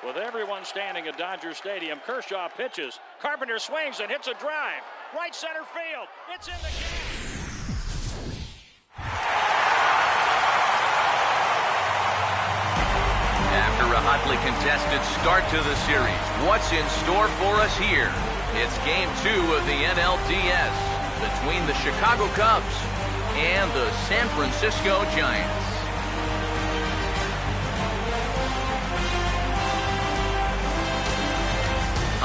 With everyone standing at Dodger Stadium, Kershaw pitches. Carpenter swings and hits a drive. Right center field. It's in the gap. After a hotly contested start to the series, what's in store for us here? It's Game 2 of the NLDS between the Chicago Cubs and the San Francisco Giants.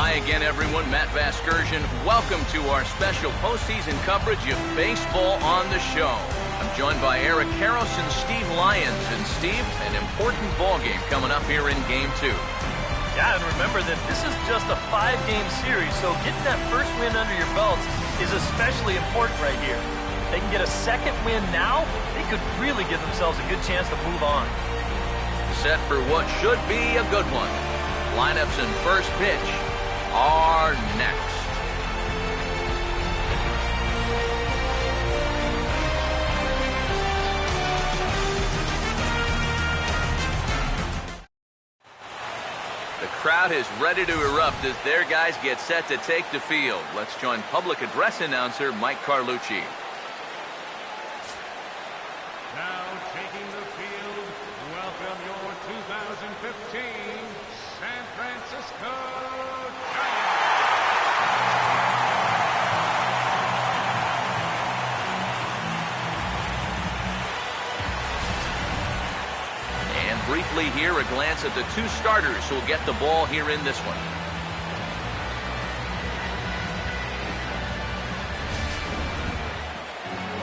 Hi again, everyone. Matt Vasgersian. Welcome to our special postseason coverage of baseball on the show. I'm joined by Eric Karros and Steve Lyons. And Steve, an important ball game coming up here in Game 2. Yeah, and remember that this is just a 5-game series, so getting that first win under your belts is especially important right here. If they can get a second win now, they could really give themselves a good chance to move on. Set for what should be a good one. Lineups and first pitch are next. The crowd is ready to erupt as their guys get set to take the field. Let's join public address announcer Mike Carlucci. Now taking the field, welcome your 2015 San Francisco Briefly here, a glance at the two starters who will get the ball here in this one.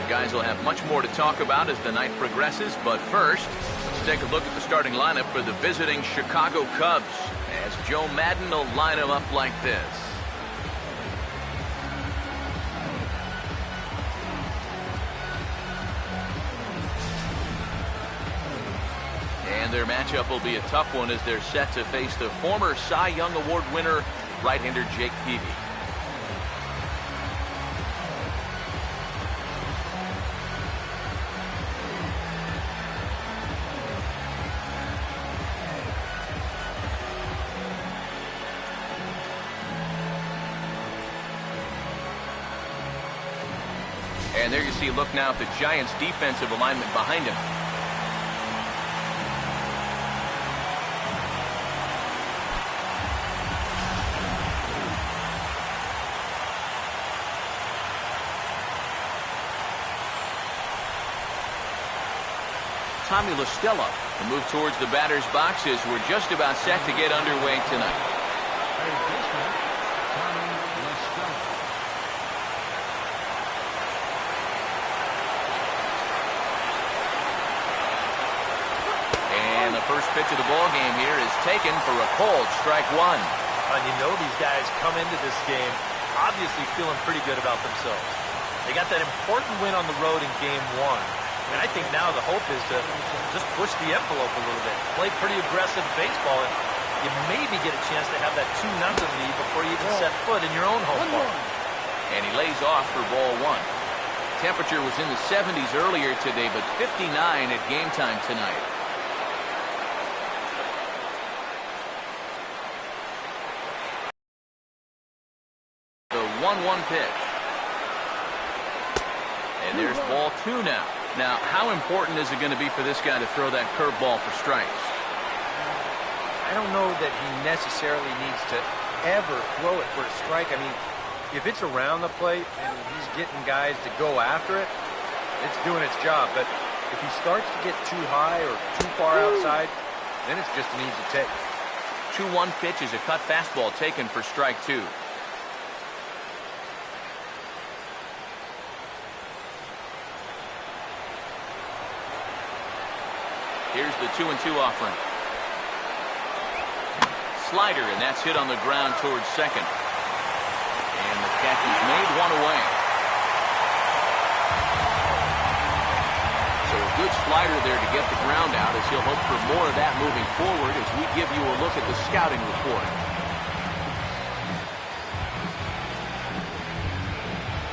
The guys will have much more to talk about as the night progresses, but first, let's take a look at the starting lineup for the visiting Chicago Cubs, as Joe Madden will line them up like this. And their matchup will be a tough one as they're set to face the former Cy Young Award winner, right-hander Jake Peavy. And there you see, look now at the Giants' defensive alignment behind him. Tommy La Stella to move towards the batter's boxes. We're just about set to get underway tonight. And the first pitch of the ball game here is taken for a cold strike one. And you know these guys come into this game obviously feeling pretty good about themselves. They got that important win on the road in Game 1. And I think now the hope is to just push the envelope a little bit. Play pretty aggressive baseball, and you maybe get a chance to have that 2-0 lead before you even set foot in your own home park. And he lays off for ball one. Temperature was in the 70s earlier today, but 59 at game time tonight. The 1-1 pitch. And there's ball two now. Now, how important is it going to be for this guy to throw that curveball for strikes? I don't know that he necessarily needs to ever throw it for a strike. I mean, if it's around the plate and he's getting guys to go after it, it's doing its job. But if he starts to get too high or too far outside, then it's just an easy take. 2-1 pitch is a cut fastball taken for strike two. Here's the 2-2 offering. slider, and that's hit on the ground towards second. And the catch is made, one away. So a good slider there to get the ground out, as he'll hope for more of that moving forward as we give you a look at the scouting report.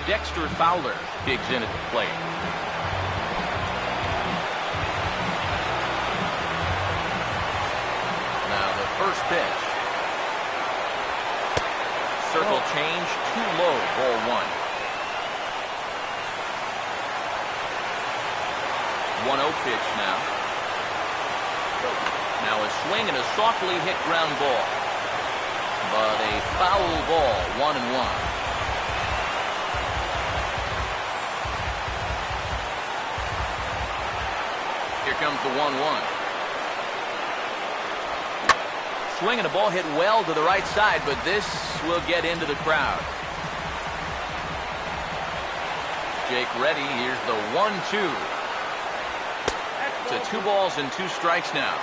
Dexter Fowler digs in at the plate. Now the first pitch. Circle change, too low, ball one. 1-0 pitch now. Now a swing and a softly hit ground ball. But a foul ball, 1-1. Here comes the 1-1. Swing and a ball hit well to the right side, but this will get into the crowd. Jake ready. Here's the 1-2. To 2 balls and 2 strikes now.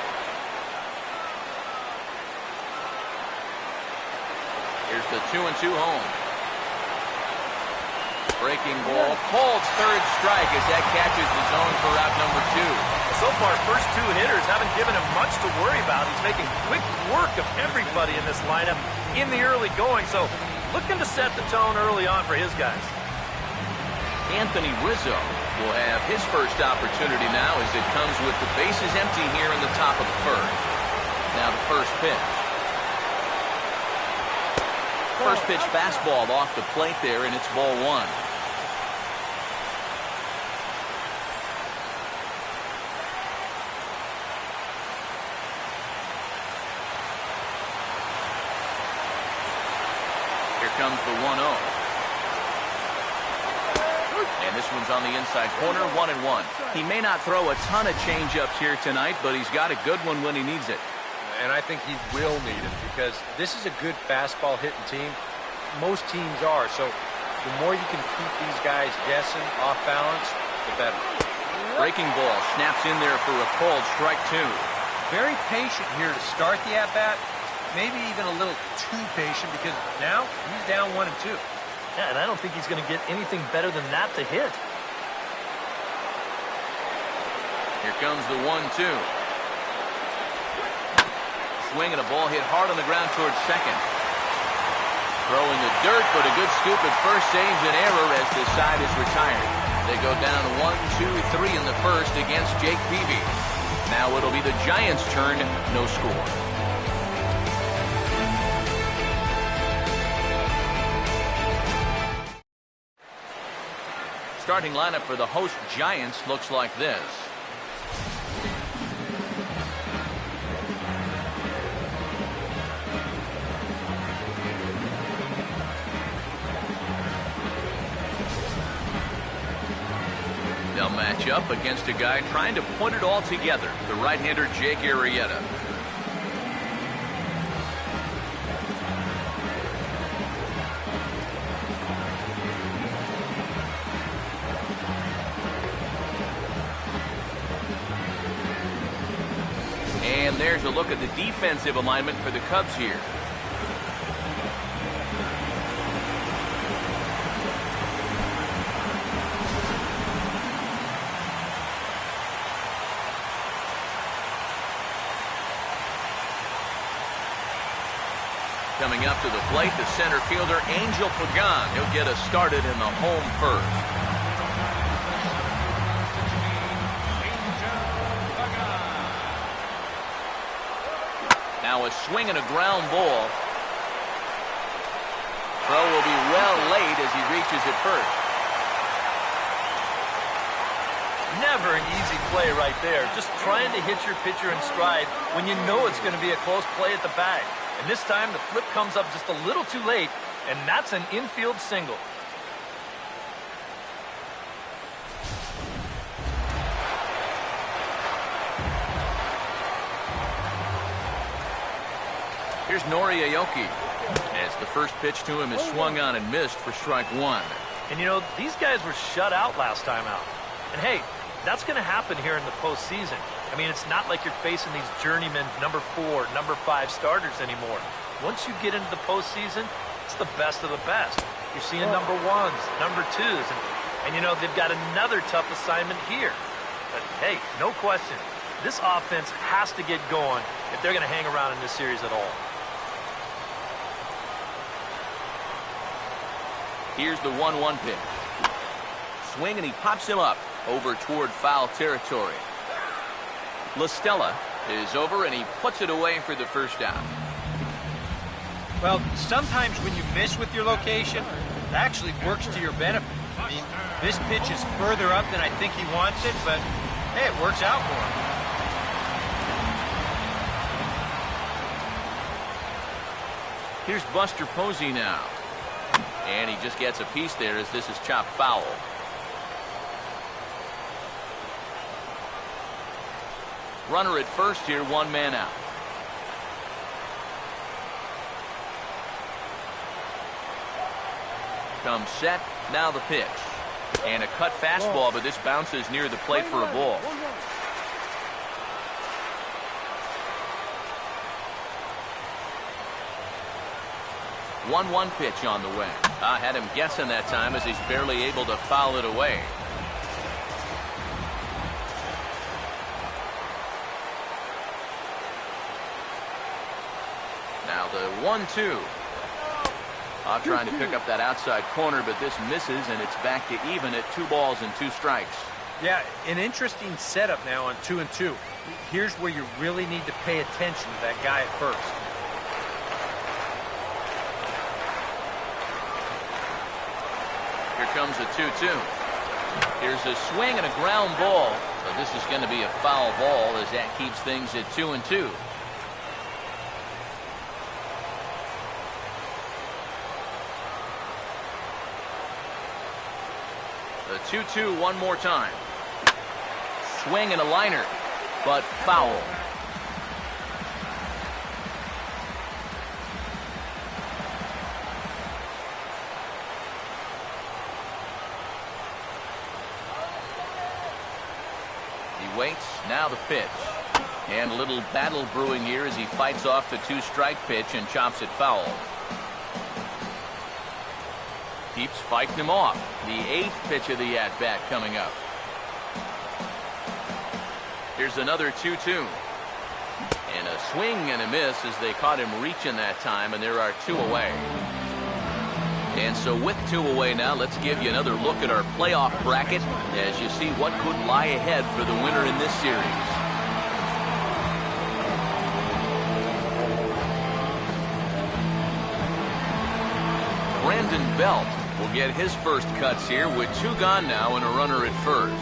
Here's the 2-2 home. Breaking ball, called third strike as that catches the zone for out number 2. So far, first 2 hitters haven't given him much to worry about. He's making quick work of everybody in this lineup in the early going, so looking to set the tone early on for his guys. Anthony Rizzo will have his first opportunity now as it comes with the bases empty here in the top of the first. Now the first pitch. First pitch fastball off the plate there, and it's ball 1. Comes the 1-0. And this one's on the inside corner, 1-1. He may not throw a ton of changeups here tonight, but he's got a good one when he needs it. And I think he will need it because this is a good fastball hitting team. Most teams are, so the more you can keep these guys guessing, off balance, the better. Breaking ball snaps in there for a called strike 2. Very patient here to start the at-bat. Maybe even a little too patient because now he's down 1-2. Yeah, and I don't think he's going to get anything better than that to hit. Here comes the 1-2. Swing and a ball hit hard on the ground towards second. Throw in the dirt, but a good scoop at first saves an error as the side is retired. They go down 1-2-3 in the first against Jake Peavy. Now it'll be the Giants' turn, no score. Starting lineup for the host Giants looks like this. They'll match up against a guy trying to put it all together, the right-hander Jake Arrieta. And there's a look at the defensive alignment for the Cubs here. Coming up to the plate, the center fielder, Angel Pagan. He'll get us started in the home first. Now a swing and a ground ball. Throw will be well late as he reaches it first. Never an easy play right there. Just trying to hit your pitcher in stride when you know it's going to be a close play at the bag. And this time the flip comes up just a little too late, and that's an infield single. Here's Nori Aoki as the first pitch to him is swung on and missed for strike 1. And you know, these guys were shut out last time out. And hey, that's going to happen here in the postseason. I mean, it's not like you're facing these journeyman number 4, number 5 starters anymore. Once you get into the postseason, it's the best of the best. You're seeing number 1s, number 2s, and you know, they've got another tough assignment here. But hey, no question, this offense has to get going if they're going to hang around in this series at all. Here's the 1-1 pitch. Swing, and he pops him up over toward foul territory. LaStella is over, and he puts it away for the first down. Well, sometimes when you miss with your location, it actually works to your benefit. I mean, this pitch is further up than I think he wants it, but hey, it works out for him. Here's Buster Posey now. And he just gets a piece there as this is chopped foul. Runner at first here, 1 man out. Comes set, now the pitch. And a cut fastball, but this bounces near the plate for a ball. 1-1 pitch on the way. I had him guessing that time as he's barely able to foul it away. Now the 1-2. Trying to pick up that outside corner, but this misses, and it's back to even at 2 balls and 2 strikes. Yeah, an interesting setup now on 2-2. Here's where you really need to pay attention to that guy at first. Here comes a 2-2. Here's a swing and a ground ball. But this is going to be a foul ball as that keeps things at 2-2. The 2-2 one more time. Swing and a liner, but foul. He waits, now the pitch. And a little battle brewing here as he fights off the 2-strike pitch and chops it foul. Keeps fighting him off. The 8th pitch of the at-bat coming up. Here's another 2-2. And a swing and a miss as they caught him reaching that time, and there are 2 away. And so with 2 away now, let's give you another look at our playoff bracket as you see what could lie ahead for the winner in this series. Brandon Belt will get his first cuts here with 2 gone now and a runner at first.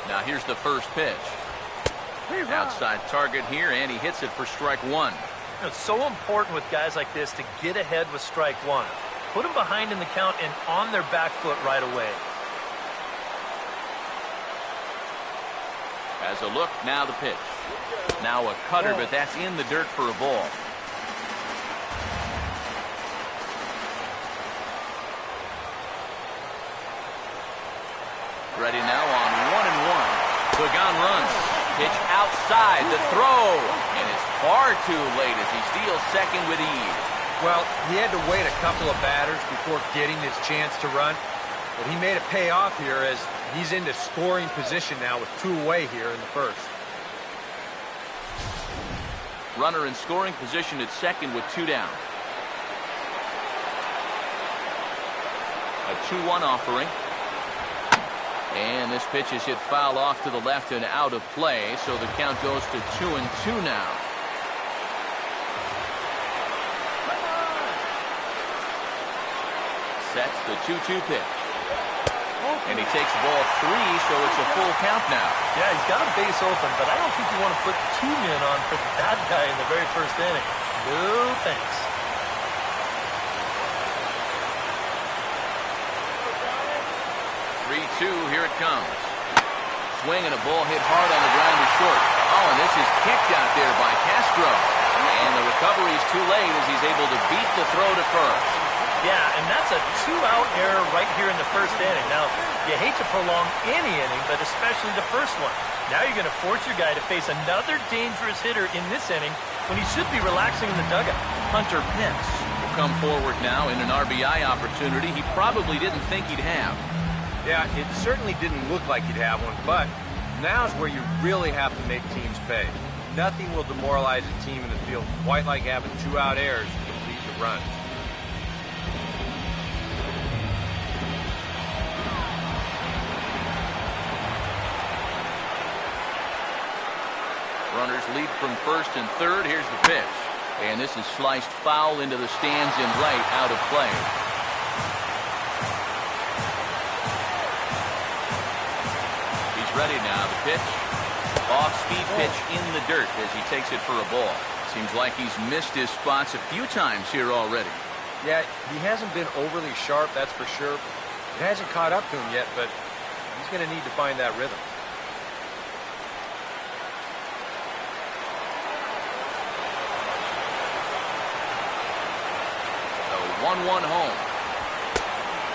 Now here's the first pitch. Outside target here, and he hits it for strike 1. It's so important with guys like this to get ahead with strike 1. Put them behind in the count and on their back foot right away. As a look, now the pitch. Now a cutter, but that's in the dirt for a ball. Ready now on 1-1. Pagan runs. Pitch outside, the throw. And it's far too late as he steals second with ease. Well, he had to wait a couple of batters before getting his chance to run. But he made it pay off here as he's into scoring position now with 2 away here in the first. Runner in scoring position at second with 2 down. A 2-1 offering. And this pitch is hit foul off to the left and out of play, so the count goes to 2-2 now. Sets the 2-2 pitch. And he takes ball 3, so it's a full count now. Yeah, he's got a base open, but I don't think you want to put 2 men on for that guy in the very first inning. No thanks. Here it comes. Swing and a ball hit hard on the ground to short. Oh, and this is kicked out there by Castro. And the recovery is too late as he's able to beat the throw to first. Yeah, and that's a 2-out error right here in the first inning. Now, you hate to prolong any inning, but especially the first one. Now you're going to force your guy to face another dangerous hitter in this inning when he should be relaxing in the dugout. Hunter Pence will come forward now in an RBI opportunity he probably didn't think he'd have. Yeah, it certainly didn't look like he'd have one, but now's where you really have to make teams pay. Nothing will demoralize a team in the field quite like having 2-out errors to lead the run. Runners lead from first and third. Here's the pitch. And this is sliced foul into the stands in right, out of play. He's ready now. The pitch. Off-speed pitch in the dirt as he takes it for a ball. Seems like he's missed his spots a few times here already. Yeah, he hasn't been overly sharp, that's for sure. It hasn't caught up to him yet, but he's going to need to find that rhythm. The 1-1 home.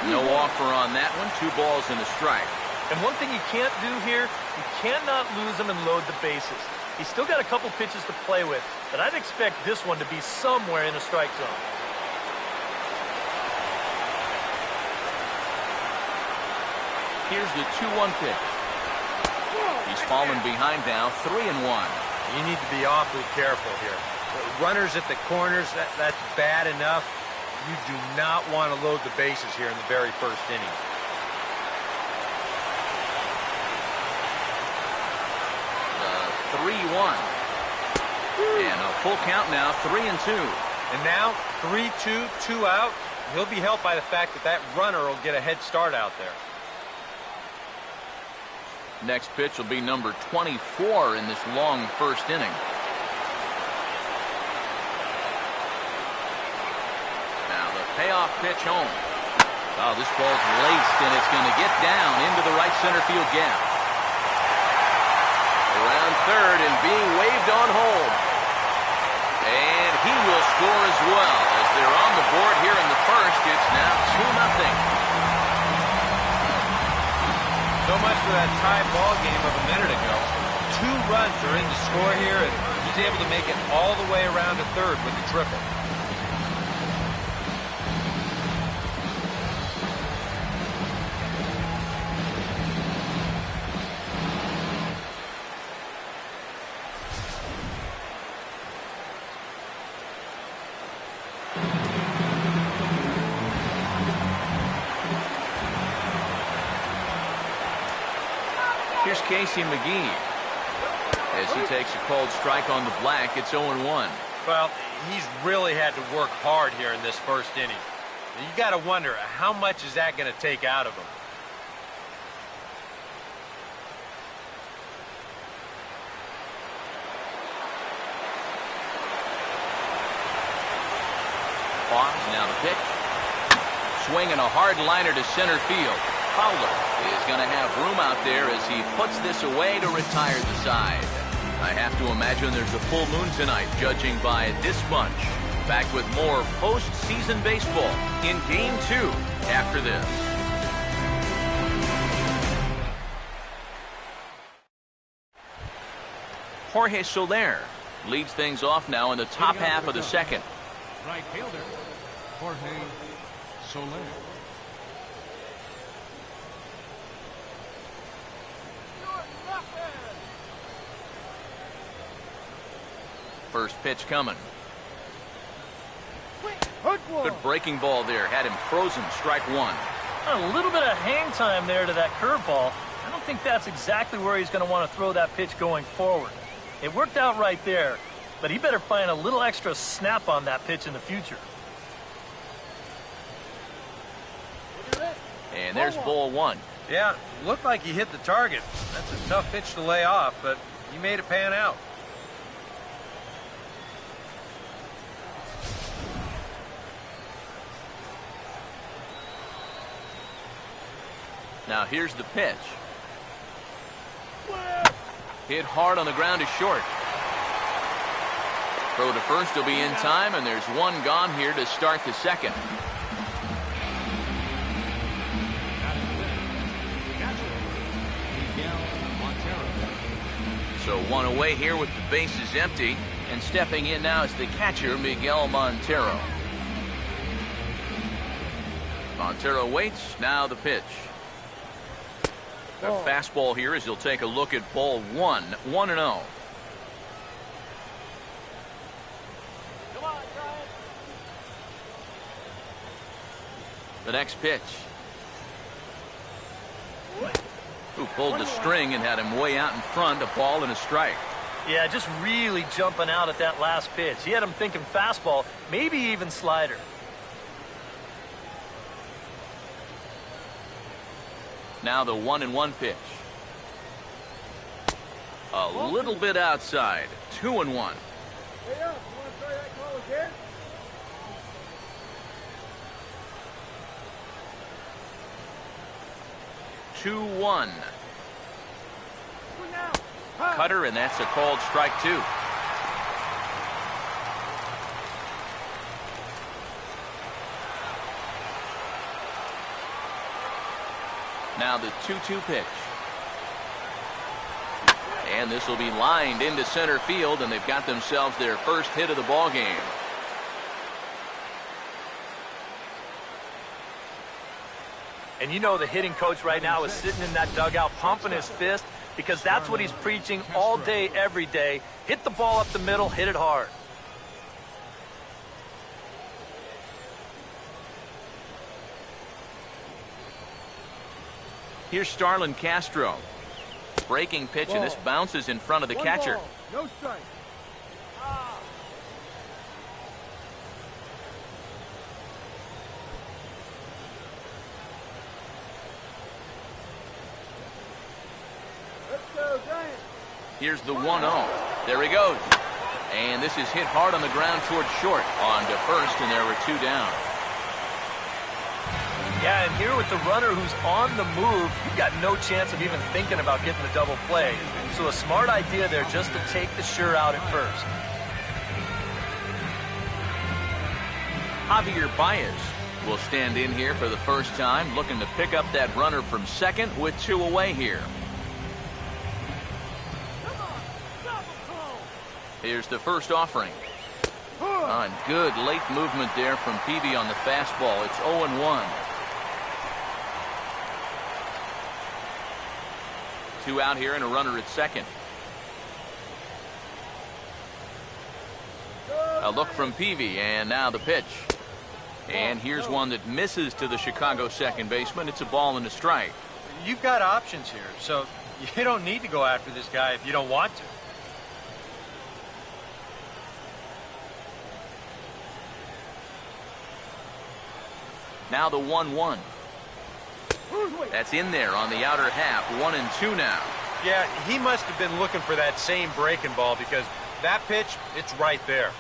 No offer on that one. 2 balls and a strike. And one thing you can't do here, you cannot lose him and load the bases. He's still got a couple pitches to play with, but I'd expect this one to be somewhere in the strike zone. Here's the 2-1 pitch. He's fallen behind now, 3-1. You need to be awfully careful here. Runners at the corners, that's bad enough. You do not want to load the bases here in the very first inning. 3-1. And a full count now, 3-2. And now, 3-2, 2 out. He'll be helped by the fact that that runner will get a head start out there. Next pitch will be number 24 in this long first inning. Now the payoff pitch home. Oh, this ball's laced, and it's going to get down into the right center field gap. Around third and being waved on home. And he will score as well. As they're on the board here in the first, it's now 2-0. So much for that tie ball game of a minute ago. 2 runs are in to score here, and he's able to make it all the way around to third with the triple. Here's Casey McGee. As he takes a called strike on the black, it's 0-1. Well, he's really had to work hard here in this first inning. You got to wonder, how much is that going to take out of him? Pause, now the pitch. Swinging a hard liner to center field. Fowler is going to have room out there as he puts this away to retire the side. I have to imagine there's a full moon tonight, judging by this bunch. Back with more postseason baseball in Game 2 after this. Jorge Soler leads things off now in the top half of the second. Right fielder, Jorge Soler. First pitch coming. Good breaking ball there. Had him frozen. Strike 1. A little bit of hang time there to that curveball. I don't think that's exactly where he's going to want to throw that pitch going forward. It worked out right there, but he better find a little extra snap on that pitch in the future. And there's ball 1. Yeah, looked like he hit the target. That's a tough pitch to lay off, but he made it pan out. Now here's the pitch. Hit hard on the ground is short. Throw to first will be in time, and there's one gone here to start the second. So one away here with the bases empty. And stepping in now is the catcher, Miguel Montero. Montero waits. Now the pitch. A fastball here as he'll take a look at ball 1. 1-0. The next pitch. Who pulled the string and had him way out in front. A ball and a strike. Yeah, just really jumping out at that last pitch. He had him thinking fastball, maybe even slider. Now the 1-1 pitch. A little bit outside. 2-1. Hey, you want to try that call again? 2-1. Cutter, and that's a called strike 2. Now the 2-2 pitch. And this will be lined into center field, and they've got themselves their first hit of the ball game. And you know the hitting coach right now is sitting in that dugout pumping his fist, because that's what he's preaching all day, every day. Hit the ball up the middle, hit it hard. Here's Starlin Castro. Breaking pitch, and this bounces in front of the catcher. No strike. Let's go, Giants. Here's the 1-0. There he goes. And this is hit hard on the ground towards short. On to first, and there were 2 down. Yeah, and here with the runner who's on the move, you've got no chance of even thinking about getting the double play. So a smart idea there just to take the sure out at first. Javier Baez will stand in here for the first time, looking to pick up that runner from second with 2 away here. Here's the first offering. On good late movement there from Peavy on the fastball. It's 0-1. 2 out here and a runner at second. A look from Peavy, and now the pitch. And here's one that misses to the Chicago second baseman. It's a ball and a strike. You've got options here, so you don't need to go after this guy if you don't want to. Now the 1-1. That's in there on the outer half. 1-2 now. Yeah, he must have been looking for that same breaking ball, because that pitch, it's right there.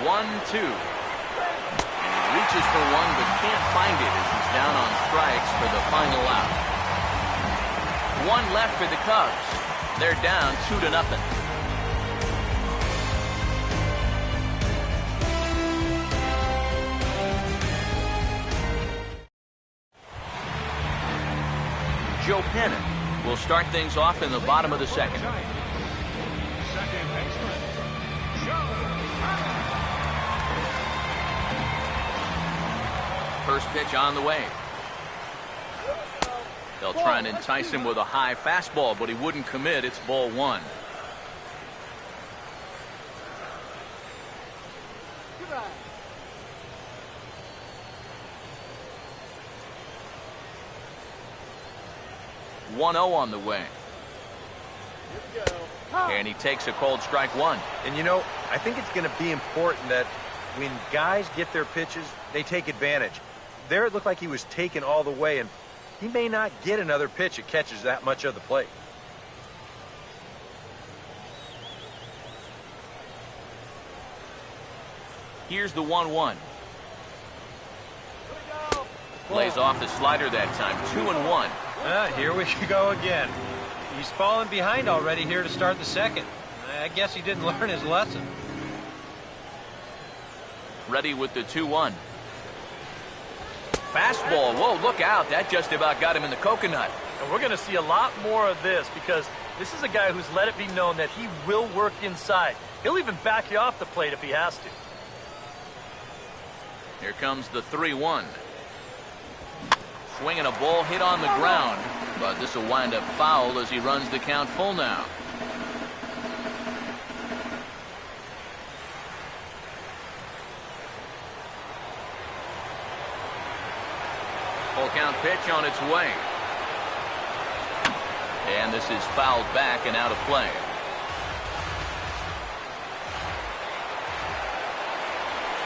One-two. And he reaches for one, but can't find it as he's down on strikes for the final out. 1 left for the Cubs. They're down 2-0. Joe Pennant will start things off in the bottom of the second. Second baseman, Joe Pennant. First pitch on the way. They'll try and entice him with a high fastball, but he wouldn't commit. It's ball 1. Goodbye. 1-0 on the way. Here we go. And he takes a cold strike 1. And you know, I think it's going to be important that when guys get their pitches, they take advantage. There it looked like he was taken all the way, and he may not get another pitch that catches that much of the plate. Here's the 1-1. Plays off the slider that time. 2-1. Here we go again. He's fallen behind already here to start the second. I guess he didn't learn his lesson. Ready with the 2-1. Fastball. Whoa, look out. That just about got him in the coconut. And we're going to see a lot more of this because this is a guy who's let it be known that he will work inside. He'll even back you off the plate if he has to. Here comes the 3-1. Swinging a ball hit on the ground, but this will wind up foul as he runs the count full now. Full count pitch on its way. And this is fouled back and out of play.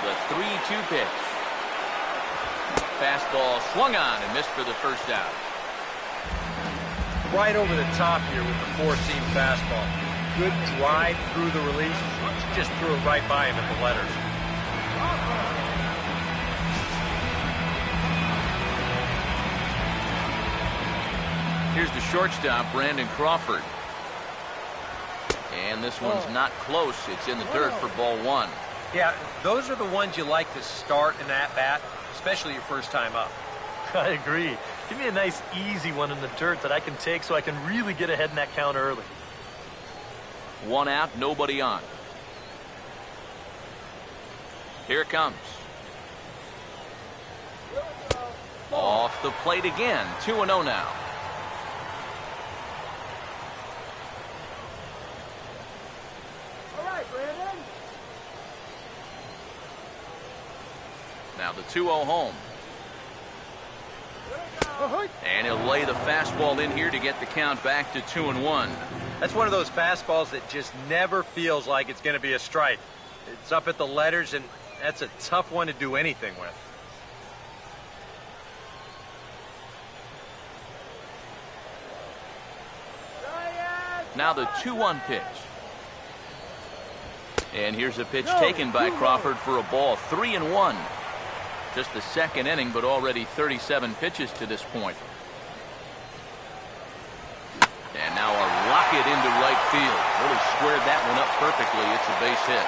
The 3-2 pitch. Fastball swung on and missed for the first out. Right over the top here with the four-seam fastball. Good drive through the release. Just threw it right by him at the letters. Here's the shortstop, Brandon Crawford. And this one's not close. It's in the dirt for ball 1. Yeah, those are the ones you like to start in that bat, especially your first time up. I agree. Give me a nice, easy one in the dirt that I can take so I can really get ahead in that count early. 1 out, nobody on. Here it comes. Off the plate again. 2-0 now. All right, Brandon. Now the 2-0 home. And he'll lay the fastball in here to get the count back to 2-1. That's one of those fastballs that just never feels like it's going to be a strike. It's up at the letters, and that's a tough one to do anything with. Now the 2-1 pitch. And here's a pitch taken by Crawford for a ball. 3-1. Just the second inning, but already 37 pitches to this point. And now a rocket into right field. Really squared that one up perfectly. It's a base hit.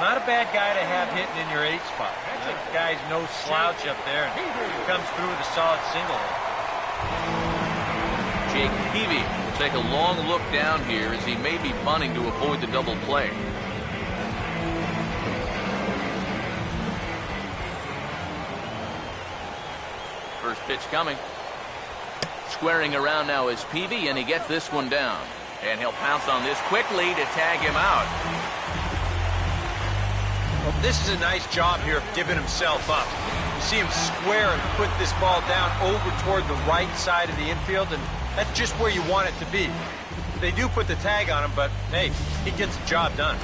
Not a bad guy to have hitting in your 8 spot. That guy's no slouch up there, and he comes through with a solid single. Jake Peavy will take a long look down here as he may be bunting to avoid the double play. First pitch coming. Squaring around now is Peavy, and he gets this one down. And he'll pounce on this quickly to tag him out. Well, this is a nice job here of giving himself up. You see him square and put this ball down over toward the right side of the infield, and that's just where you want it to be. They do put the tag on him, but hey, he gets the job done.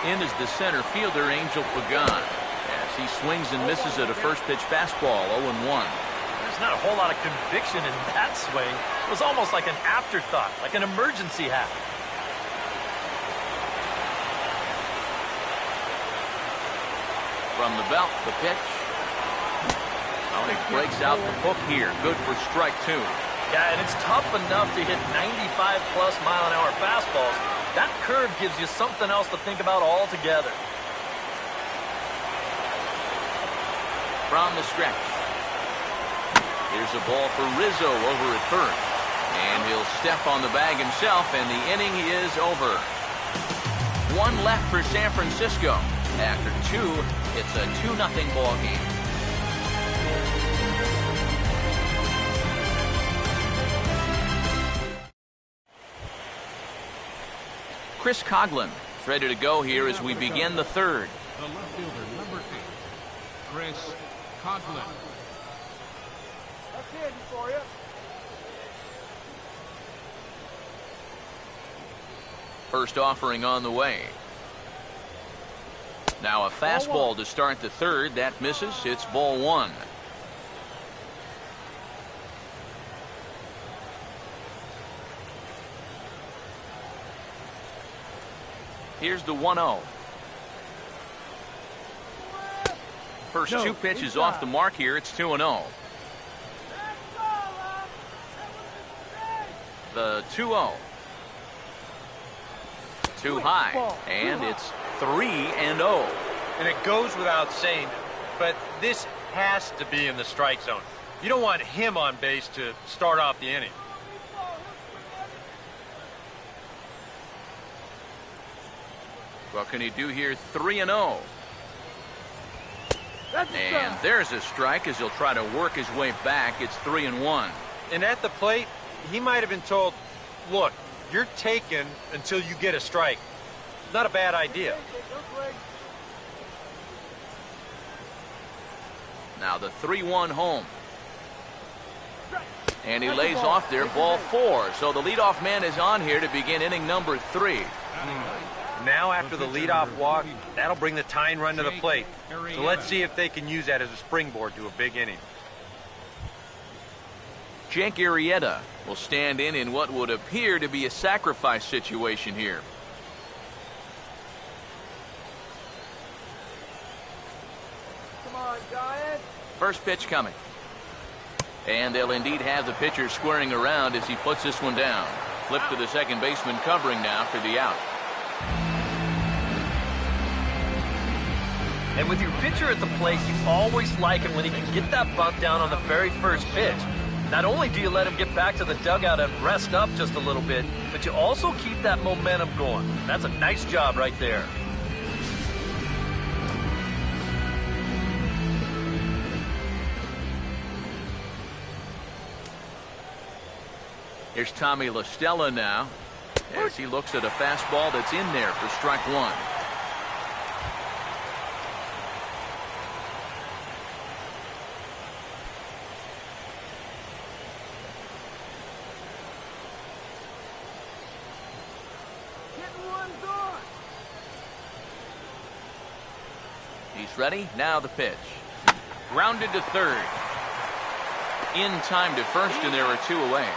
In is the center fielder, Angel Pagan, as he swings and misses at a first pitch fastball. 0-1. There's not a whole lot of conviction in that swing. It was almost like an afterthought, like an emergency hack. From the belt, the pitch. Oh, he breaks out the hook here. Good for strike 2. Yeah, and it's tough enough to hit 95+ mile-an-hour fastballs. That curve gives you something else to think about altogether. From the stretch. Here's a ball for Rizzo over at first. And he'll step on the bag himself, and the inning is over. 1 left for San Francisco. After 2, it's a 2-0 ball game. Chris Coughlin is ready to go here as we begin the third. The left fielder, number 8, Chris Coughlin. That's candy for you. First offering on the way. Now a fastball to start the third. That misses. It's ball 1. Here's the 1-0. First 2 pitches off the mark here. It's 2-0. The 2-0. Too high, and it's 3-0. And it goes without saying, but this has to be in the strike zone. You don't want him on base to start off the inning. What can he do here? 3-0. And there's a strike as he'll try to work his way back. It's 3-1. And at the plate, he might have been told, look, you're taken until you get a strike. Not a bad idea. Now the 3-1 home. And he lays off there, ball 4. So the leadoff man is on here to begin inning number 3. Now after the leadoff walk, that'll bring the tying run to the plate. So let's see if they can use that as a springboard to a big inning. Jake Arrieta will stand in what would appear to be a sacrifice situation here. Come on, Giant. First pitch coming. And they'll indeed have the pitcher squaring around as he puts this one down. Flip to the second baseman covering now for the out. And with your pitcher at the plate, you always like it when he can get that bunt down on the very first pitch. Not only do you let him get back to the dugout and rest up just a little bit, but you also keep that momentum going. That's a nice job right there. Here's Tommy La Stella now as he looks at a fastball that's in there for strike 1. He's ready. Now the pitch. Grounded to third. In time to first, and there are 2 away.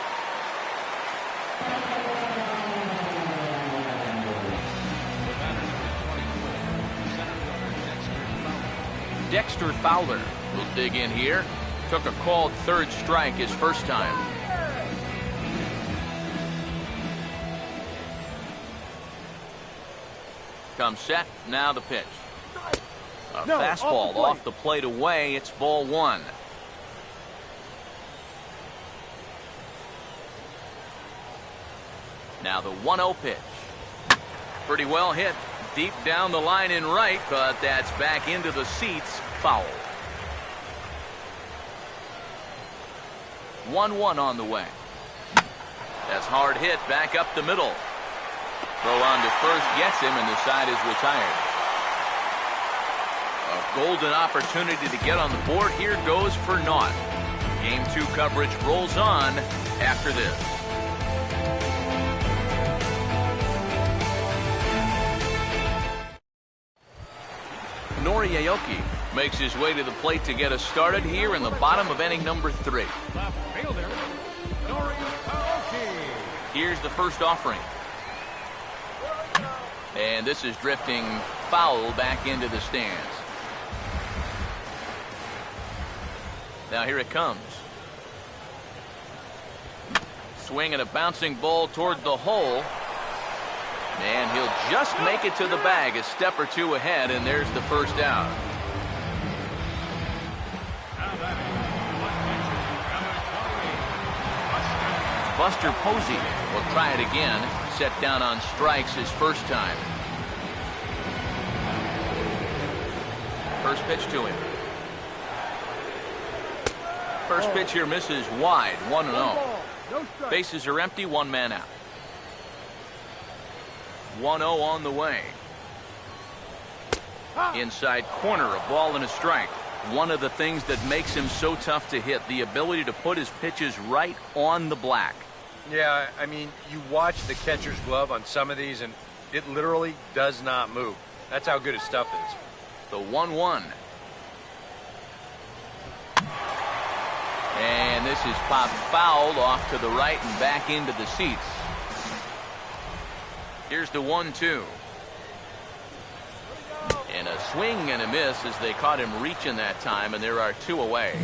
Dexter Fowler will dig in here. Took a called third strike his first time. Comes set. Now the pitch. A fastball off the plate away. It's ball 1. Now the 1-0 pitch. Pretty well hit. Deep down the line in right, but that's back into the seats. Foul. 1-1 on the way. That's hard hit back up the middle. Throw on to first gets him, and the side is retired. A golden opportunity to get on the board. Here goes for naught. Game 2 coverage rolls on after this. Nori Aoki makes his way to the plate to get us started here in the bottom of inning number 3. Left fielder, Nori Aoki. Here's the first offering. And this is drifting foul back into the stands. Now here it comes. Swing and a bouncing ball toward the hole. And he'll just make it to the bag a step or 2 ahead, and there's the first out. Buster Posey will try it again. Set down on strikes his first time. First pitch to him. First pitch here misses wide. 1-0. Bases are empty. 1 man out. 1-0 on the way. Inside corner, a ball and a strike. One of the things that makes him so tough to hit, the ability to put his pitches right on the black. Yeah, I mean, you watch the catcher's glove on some of these, and it literally does not move. That's how good his stuff is. The 1-1. And this is popped foul off to the right and back into the seats. Here's the 1-2. And a swing and a miss as they caught him reaching that time, and there are 2 away.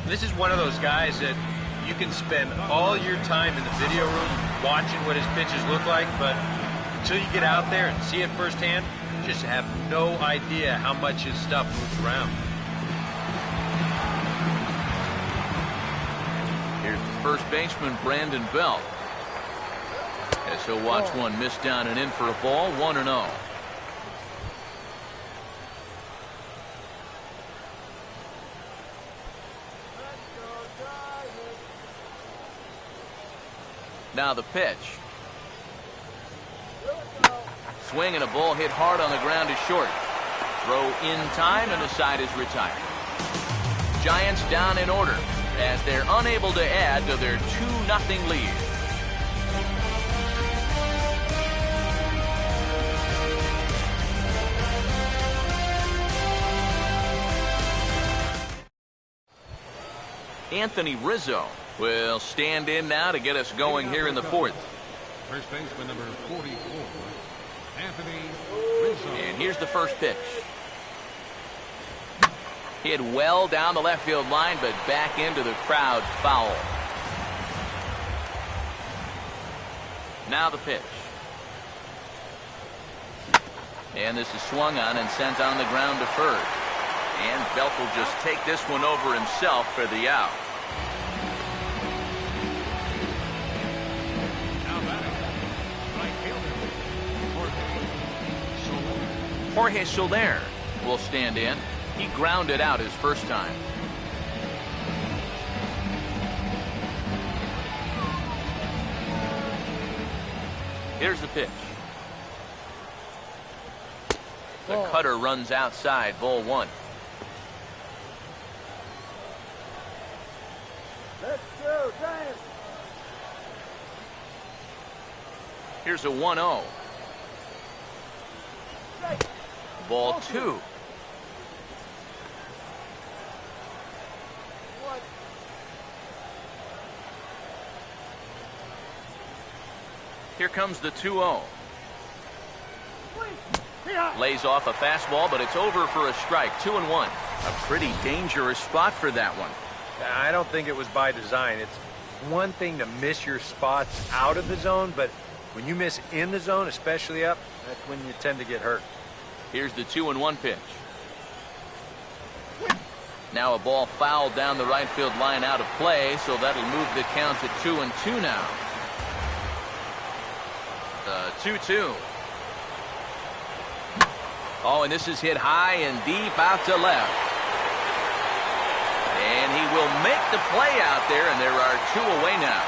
This is one of those guys that You can spend all your time in the video room watching what his pitches look like, but until you get out there and see it firsthand, you just have no idea how much his stuff moves around. Here's the first baseman, Brandon Belt. As he'll watch one miss down and in for a ball, 1-0. Now the pitch. Swing and a ball hit hard on the ground is short. Throw in time and the side is retired. Giants down in order as they're unable to add to their 2-0 lead. Anthony Rizzo will stand in now to get us going here in the fourth. First baseman number 44, Anthony Rizzo. And here's the first pitch. Hit well down the left field line, but back into the crowd, foul. Now the pitch. And this is swung on and sent on the ground to first. And Belt will just take this one over himself for the out. Now batting, right fielder, Jorge Soler will stand in. He grounded out his first time. Here's the pitch. The cutter runs outside, ball one. Let's go, Giants. Here's a 1-0. Ball two. Here comes the 2-0. Lays off a fastball, but it's over for a strike. 2-1. A pretty dangerous spot for that one. I don't think it was by design. It's one thing to miss your spots out of the zone, but when you miss in the zone, especially up, that's when you tend to get hurt. Here's the 2-1 pitch. Now a ball fouled down the right field line out of play, so that'll move the count to 2-2 now. 2-2. Oh, and this is hit high and deep out to left. And he will make the play out there, and there are two away now.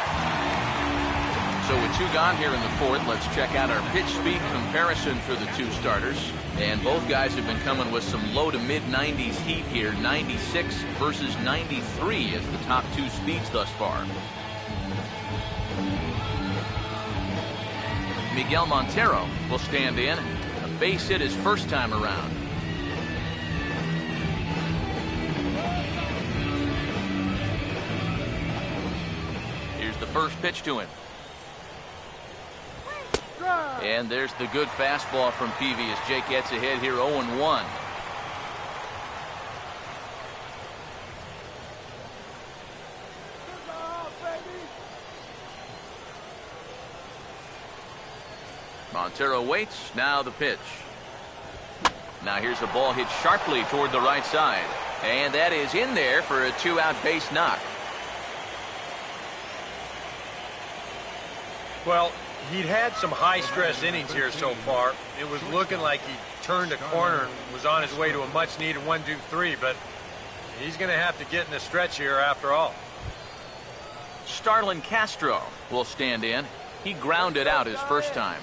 So with two gone here in the fourth, let's check out our pitch speed comparison for the two starters. And both guys have been coming with some low to mid-90s heat here. 96 versus 93 as the top two speeds thus far. Miguel Montero will stand in. A base hit his first time around. Here's the first pitch to him. And there's the good fastball from Peavy as Jake gets ahead here 0-1. Montero waits. Now the pitch. Now here's a ball hit sharply toward the right side. And that is in there for a two-out base knock. Well, he'd had some high-stress innings here so far. It was looking like he turned a corner and was on his way to a much-needed 1-2-3, but he's going to have to get in the stretch here after all. Starlin Castro will stand in. He grounded out his first time.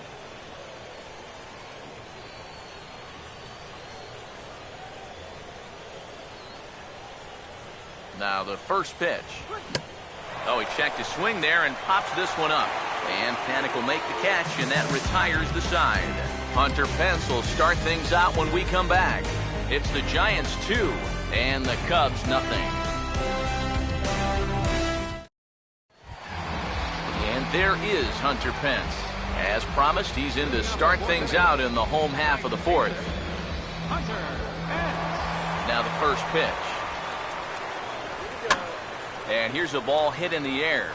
Now the first pitch. Oh, he checked his swing there and pops this one up. And Panic will make the catch, and that retires the side. Hunter Pence will start things out when we come back. It's the Giants 2 and the Cubs nothing. And there is Hunter Pence. As promised, he's in to start things out in the home half of the fourth. Now the first pitch. And here's a ball hit in the air.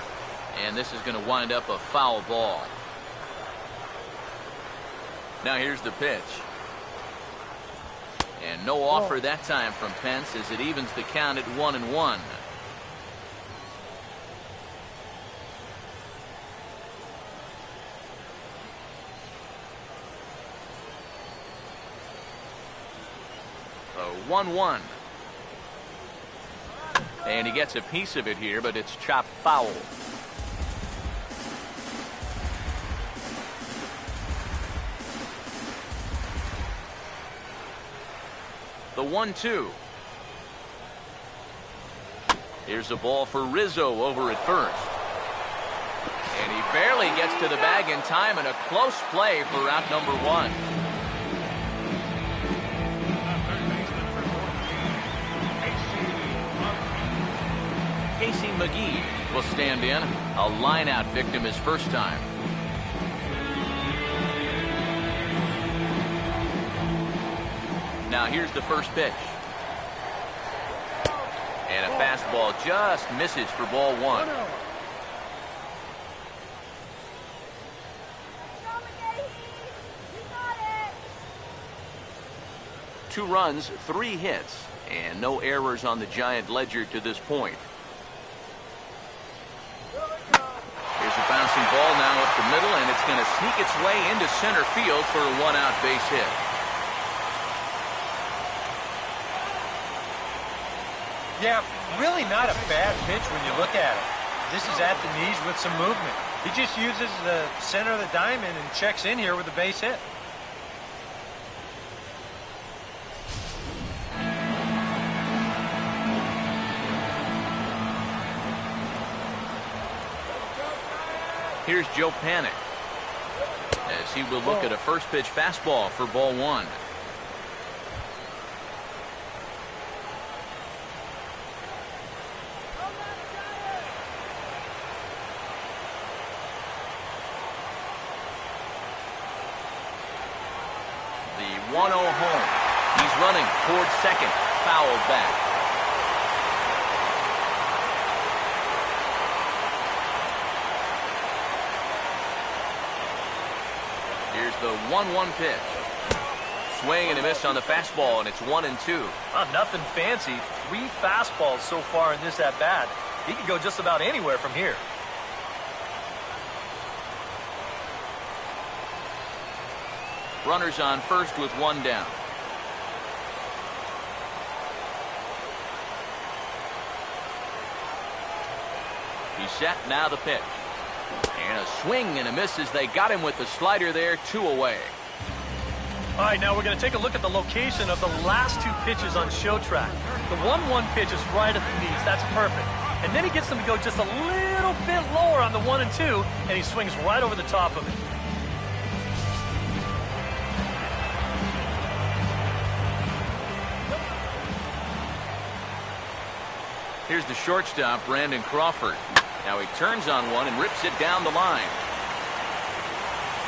And this is going to wind up a foul ball. Now here's the pitch. And no offer that time from Pence as it evens the count at 1-1. So 1-1. And he gets a piece of it here, but it's chopped foul. The 1-2. Here's a ball for Rizzo over at first. And he barely gets to the bag in time, and a close play for out number 1. Casey McGee will stand in. A line-out victim his first time. Now here's the first pitch. And a fastball just misses for ball 1. Two runs, 3 hits, and no errors on the Giant ledger to this point. Here's a bouncing ball now up the middle, and it's going to sneak its way into center field for a 1-out base hit. Yeah, really not a bad pitch when you look at it. This is at the knees with some movement. He just uses the center of the diamond and checks in here with a base hit. Here's Joe Panic as he will look at a first pitch fastball for ball 1. The 1-0 home. He's running towards second. Fouled back. Here's the 1-1 pitch. Swing and a miss on the fastball, and it's 1-2. Nothing fancy. 3 fastballs so far in this at-bat. He could go just about anywhere from here. Runners on first with 1 down. He's set, now the pitch. And a swing and a miss as they got him with the slider there, 2 away. All right, now we're going to take a look at the location of the last 2 pitches on show track. The 1-1 pitch is right at the knees. That's perfect. And then he gets them to go just a little bit lower on the 1 and 2, and he swings right over the top of it. Here's the shortstop, Brandon Crawford. Now he turns on one and rips it down the line.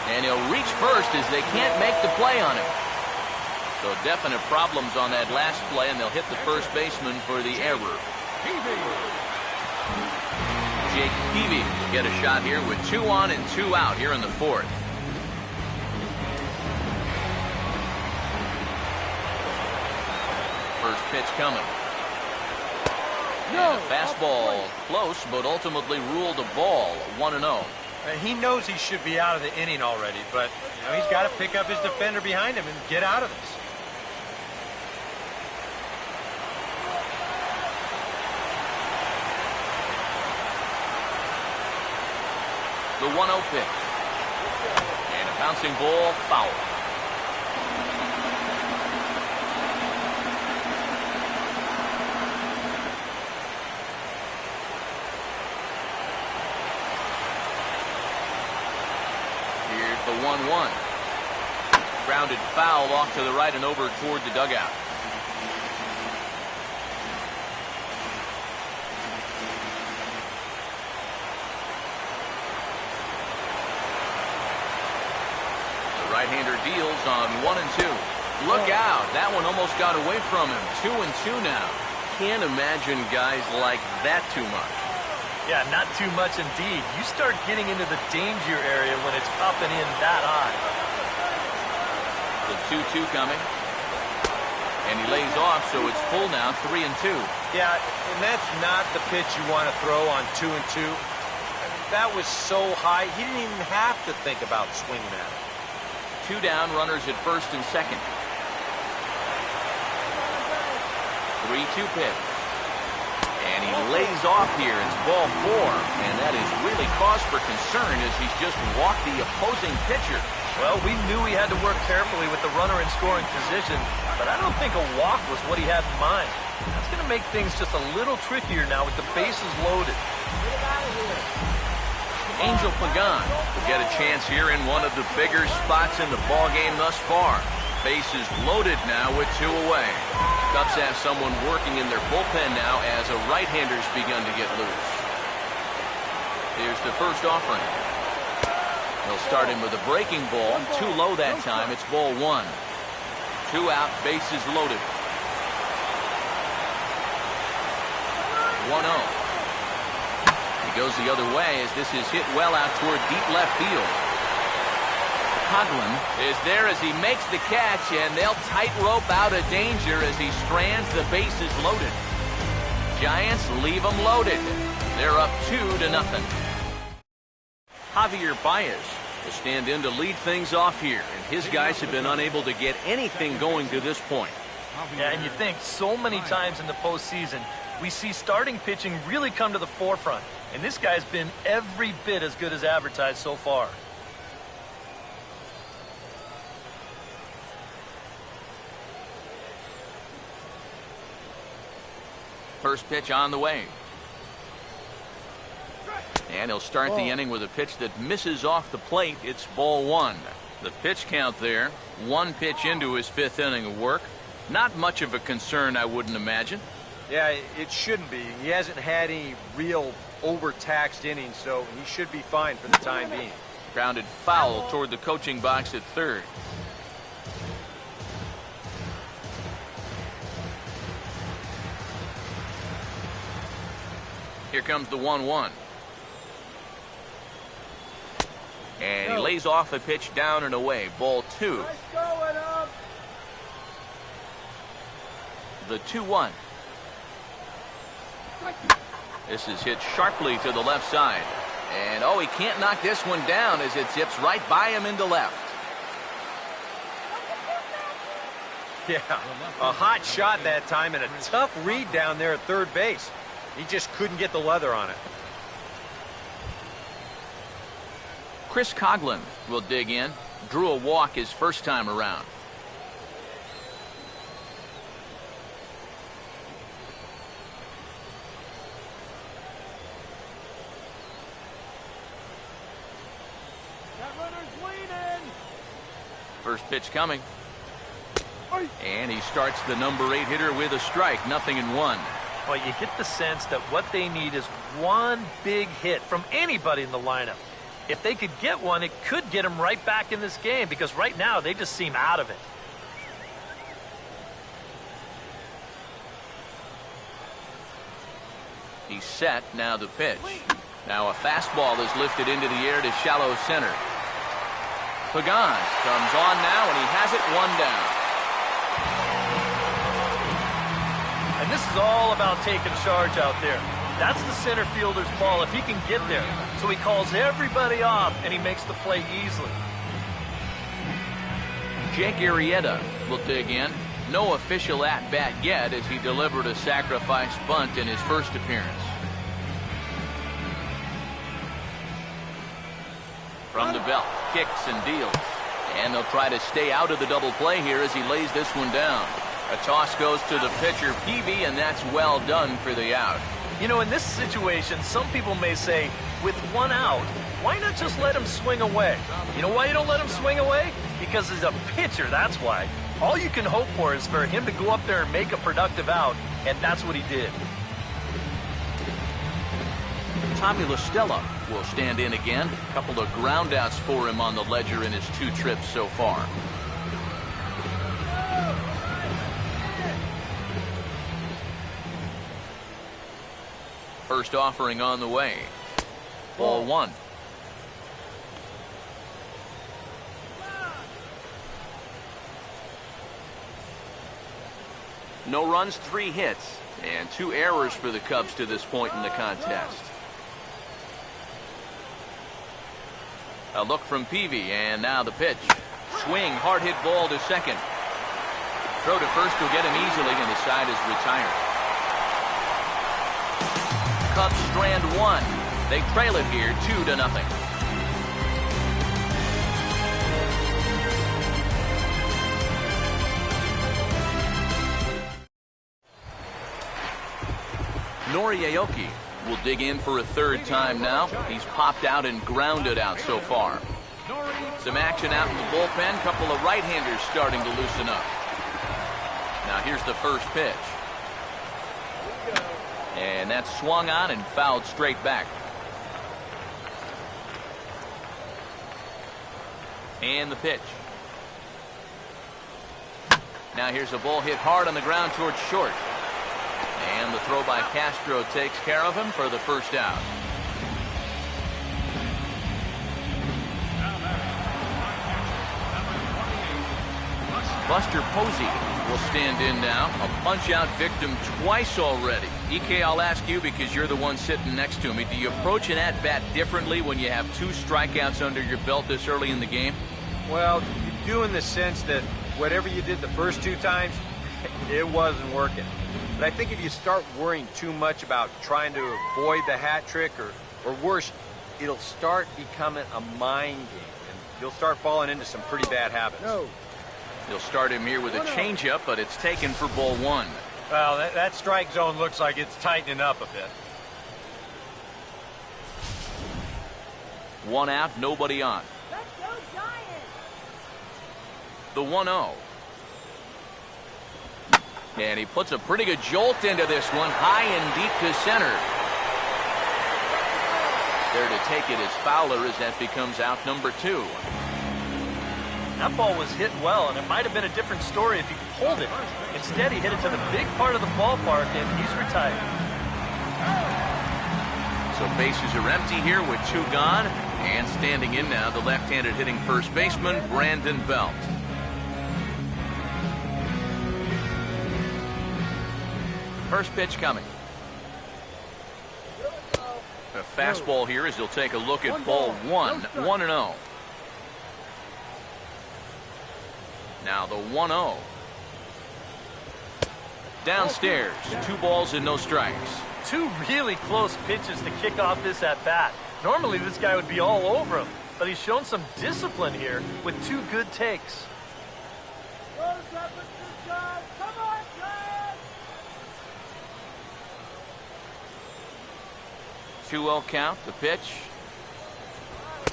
And he'll reach first as they can't make the play on him. So definite problems on that last play, and they'll hit the first baseman for the error. Jake Peavy will get a shot here with 2 on and 2 out here in the 4th. First pitch coming. And a fastball close, but ultimately ruled a ball, 1-0. He knows he should be out of the inning already, but he's got to pick up his defender behind him and get out of this. The 1-0 pitch. And a bouncing ball, foul. The 1-1. Grounded foul off to the right and over toward the dugout. The right-hander deals on 1 and 2. Look out. That one almost got away from him. 2 and 2 now. can't imagine guys like that too much. Yeah, not too much indeed. You start getting into the danger area when it's up and in that high. The 2-2 coming. And he lays off, so it's full now, 3-2. Yeah, and that's not the pitch you want to throw on 2-2. I mean, that was so high, he didn't even have to think about swinging at it. 2 down, runners at first and second. 3-2 pitch. And he lays off here. It's ball 4. And that is really cause for concern as he's just walked the opposing pitcher. Well, we knew he had to work carefully with the runner in scoring position, but I don't think a walk was what he had in mind. That's going to make things just a little trickier now with the bases loaded. Angel Pagan will get a chance here in one of the bigger spots in the ballgame thus far. Bases loaded now with 2 away. Cubs have someone working in their bullpen now as a right-hander's begun to get loose. Here's the first offering. He'll start him with a breaking ball. Too low that time. It's ball 1. 2 out, bases loaded. 1-0. He goes the other way as this is hit well out toward deep left field. Coughlin is there as he makes the catch, and they'll tightrope out of danger as he strands, the bases loaded. Giants leave them loaded. They're up 2-0. Javier Baez will stand in to lead things off here, and his guys have been unable to get anything going to this point. Yeah, and you think so many times in the postseason, we see starting pitching really come to the forefront, and this guy's been every bit as good as advertised so far. First pitch on the way. And he'll start the inning with a pitch that misses off the plate. It's ball 1. The pitch count there. 1 pitch into his 5th inning of work. Not much of a concern, I wouldn't imagine. Yeah, it shouldn't be. He hasn't had any real overtaxed innings, so he should be fine for the time being. Grounded foul toward the coaching box at third. Here comes the 1-1. And he lays off a pitch down and away. Ball 2. The 2-1. This is hit sharply to the left side. And, oh, he can't knock this one down as it zips right by him into left. Yeah, a hot shot that time and a tough read down there at third base. He just couldn't get the leather on it. Chris Coughlin will dig in. Drew a walk his first time around. First pitch coming. And he starts the number 8 hitter with a strike. 0-1. Well, you get the sense that what they need is one big hit from anybody in the lineup. If they could get one, it could get them right back in this game because right now they just seem out of it. He's set. Now the pitch. Now a fastball is lifted into the air to shallow center. Pagan comes on now, and he has it 1 down. And this is all about taking charge out there. That's the center fielder's ball if he can get there. So he calls everybody off, and he makes the play easily. Jake Arrieta will dig in. No official at-bat yet as he delivered a sacrifice bunt in his first appearance. From the belt, kicks and deals. And they'll try to stay out of the double play here as he lays this one down. A toss goes to the pitcher, Peavy, and that's well done for the out. You know, in this situation, some people may say, with 1 out, why not just let him swing away? You know why you don't let him swing away? Because he's a pitcher, that's why. All you can hope for is for him to go up there and make a productive out, and that's what he did. Tommy La Stella will stand in again. A couple of groundouts for him on the ledger in his 2 trips so far. First offering on the way. Ball 1. No runs, 3 hits, and 2 errors for the Cubs to this point in the contest. A look from Peavy, and now the pitch. Swing, hard hit ball to second. Throw to first will get him easily, and the side is retired. Cubs strand 1. They trail it here 2-0. Noriaoki will dig in for a 3rd time now. He's popped out and grounded out so far. Some action out in the bullpen. Couple of right-handers starting to loosen up. Now here's the first pitch. And that's swung on and fouled straight back. And the pitch. Now here's a ball hit hard on the ground towards short. And the throw by Castro takes care of him for the first out. Buster Posey will stand in now. A punch-out victim twice already. EK, I'll ask you because you're the one sitting next to me. Do you approach an at-bat differently when you have 2 strikeouts under your belt this early in the game? Well, you do in the sense that whatever you did the first 2 times, it wasn't working. But I think if you start worrying too much about trying to avoid the hat trick or worse, it'll start becoming a mind game. And you'll start falling into some pretty bad habits. He'll start him here with a changeup, but it's taken for ball 1. Well, that strike zone looks like it's tightening up a bit. 1 out, nobody on. Let's go Giants! The 1-0. And he puts a pretty good jolt into this one, high and deep to center. There to take it is Fowler as that becomes out number 2. That ball was hit well, and it might have been a different story if he pulled it. Instead, he hit it to the big part of the ballpark, and he's retired. So bases are empty here with 2 gone. And standing in now, the left-handed hitting first baseman, Brandon Belt. First pitch coming. A fastball here as he'll take a look at ball 1, 1-0. Now the 1-0. Downstairs, 2 balls and no strikes. 2 really close pitches to kick off this at-bat. Normally this guy would be all over him, but he's shown some discipline here with 2 good takes. Come on, Giants! 2-0 count, the pitch.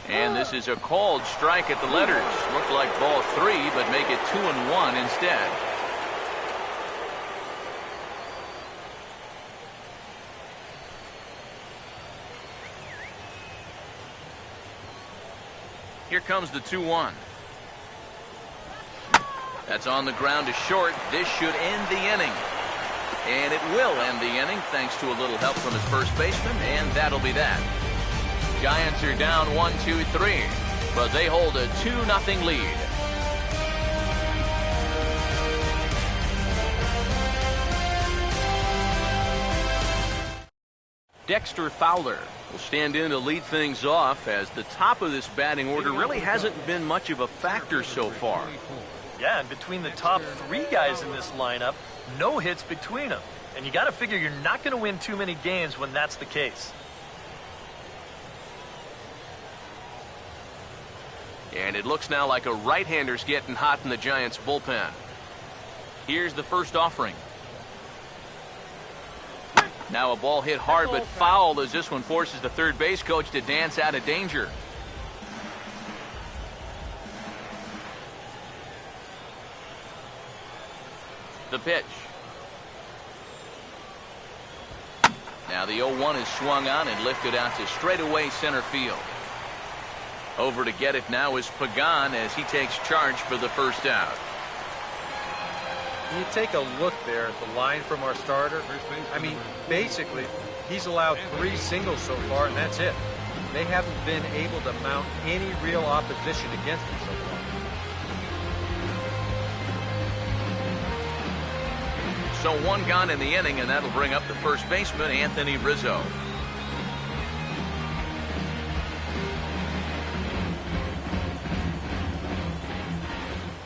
And this is a called strike at the letters. Looked like ball 3, but make it 2-1 instead. Here comes the 2-1. That's on the ground to short. This should end the inning. And it will end the inning thanks to a little help from his first baseman, and that'll be that. Giants are down 1-2-3, but they hold a 2-0 lead. Dexter Fowler will stand in to lead things off as the top of this batting order really hasn't been much of a factor so far. Yeah, and between the top 3 guys in this lineup, no hits between them. And you got to figure you're not going to win too many games when that's the case. And it looks now like a right-hander's getting hot in the Giants' bullpen. Here's the first offering. Now a ball hit hard but foul as this one forces the third base coach to dance out of danger. The pitch. Now the 0-1 is swung on and lifted out to straightaway center field. Over to get it now is Pagan as he takes charge for the first out. You take a look there at the line from our starter. I mean, basically, he's allowed 3 singles so far, and that's it. They haven't been able to mount any real opposition against him so far. So 1 gone in the inning, and that'll bring up the first baseman, Anthony Rizzo.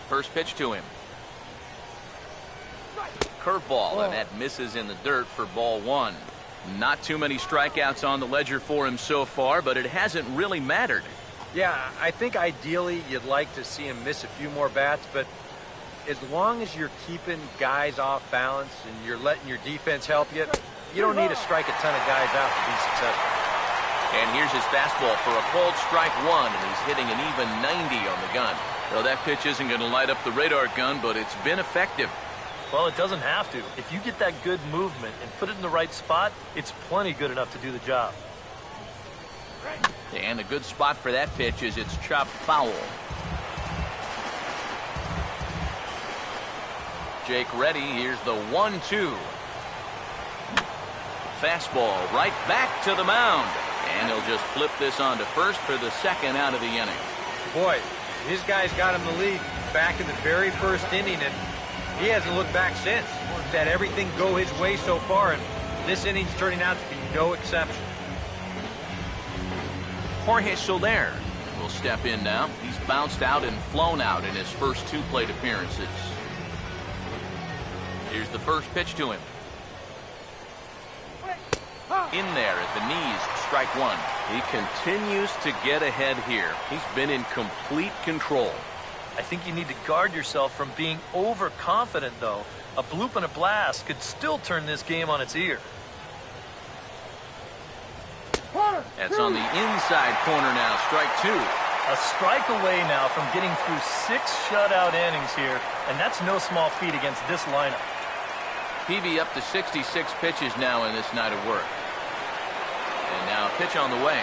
First pitch to him. Curveball, and that misses in the dirt for ball 1. Not too many strikeouts on the ledger for him so far, but it hasn't really mattered. Yeah, I think ideally you'd like to see him miss a few more bats, but as long as you're keeping guys off balance and you're letting your defense help you, you don't need to strike a ton of guys out to be successful. And here's his fastball for a called strike 1, and he's hitting an even 90 on the gun. Well, that pitch isn't going to light up the radar gun, but it's been effective. Well, it doesn't have to. If you get that good movement and put it in the right spot, it's plenty good enough to do the job. And a good spot for that pitch is it's chopped foul. Jake ready. Here's the 1-2. Fastball right back to the mound. And he'll just flip this on to first for the second out of the inning. Boy, his guys got him the lead back in the very first inning, and he hasn't looked back since. He's had everything go his way so far, and this inning's turning out to be no exception. Jorge Soler will step in now. He's bounced out and flown out in his first 2 plate appearances. Here's the first pitch to him. In there at the knees, strike 1. He continues to get ahead here. He's been in complete control. I think you need to guard yourself from being overconfident, though. A bloop and a blast could still turn this game on its ear. That's on the inside corner now, strike 2. A strike away now from getting through 6 shutout innings here, and that's no small feat against this lineup. PB up to 66 pitches now in this night of work. And now a pitch on the way.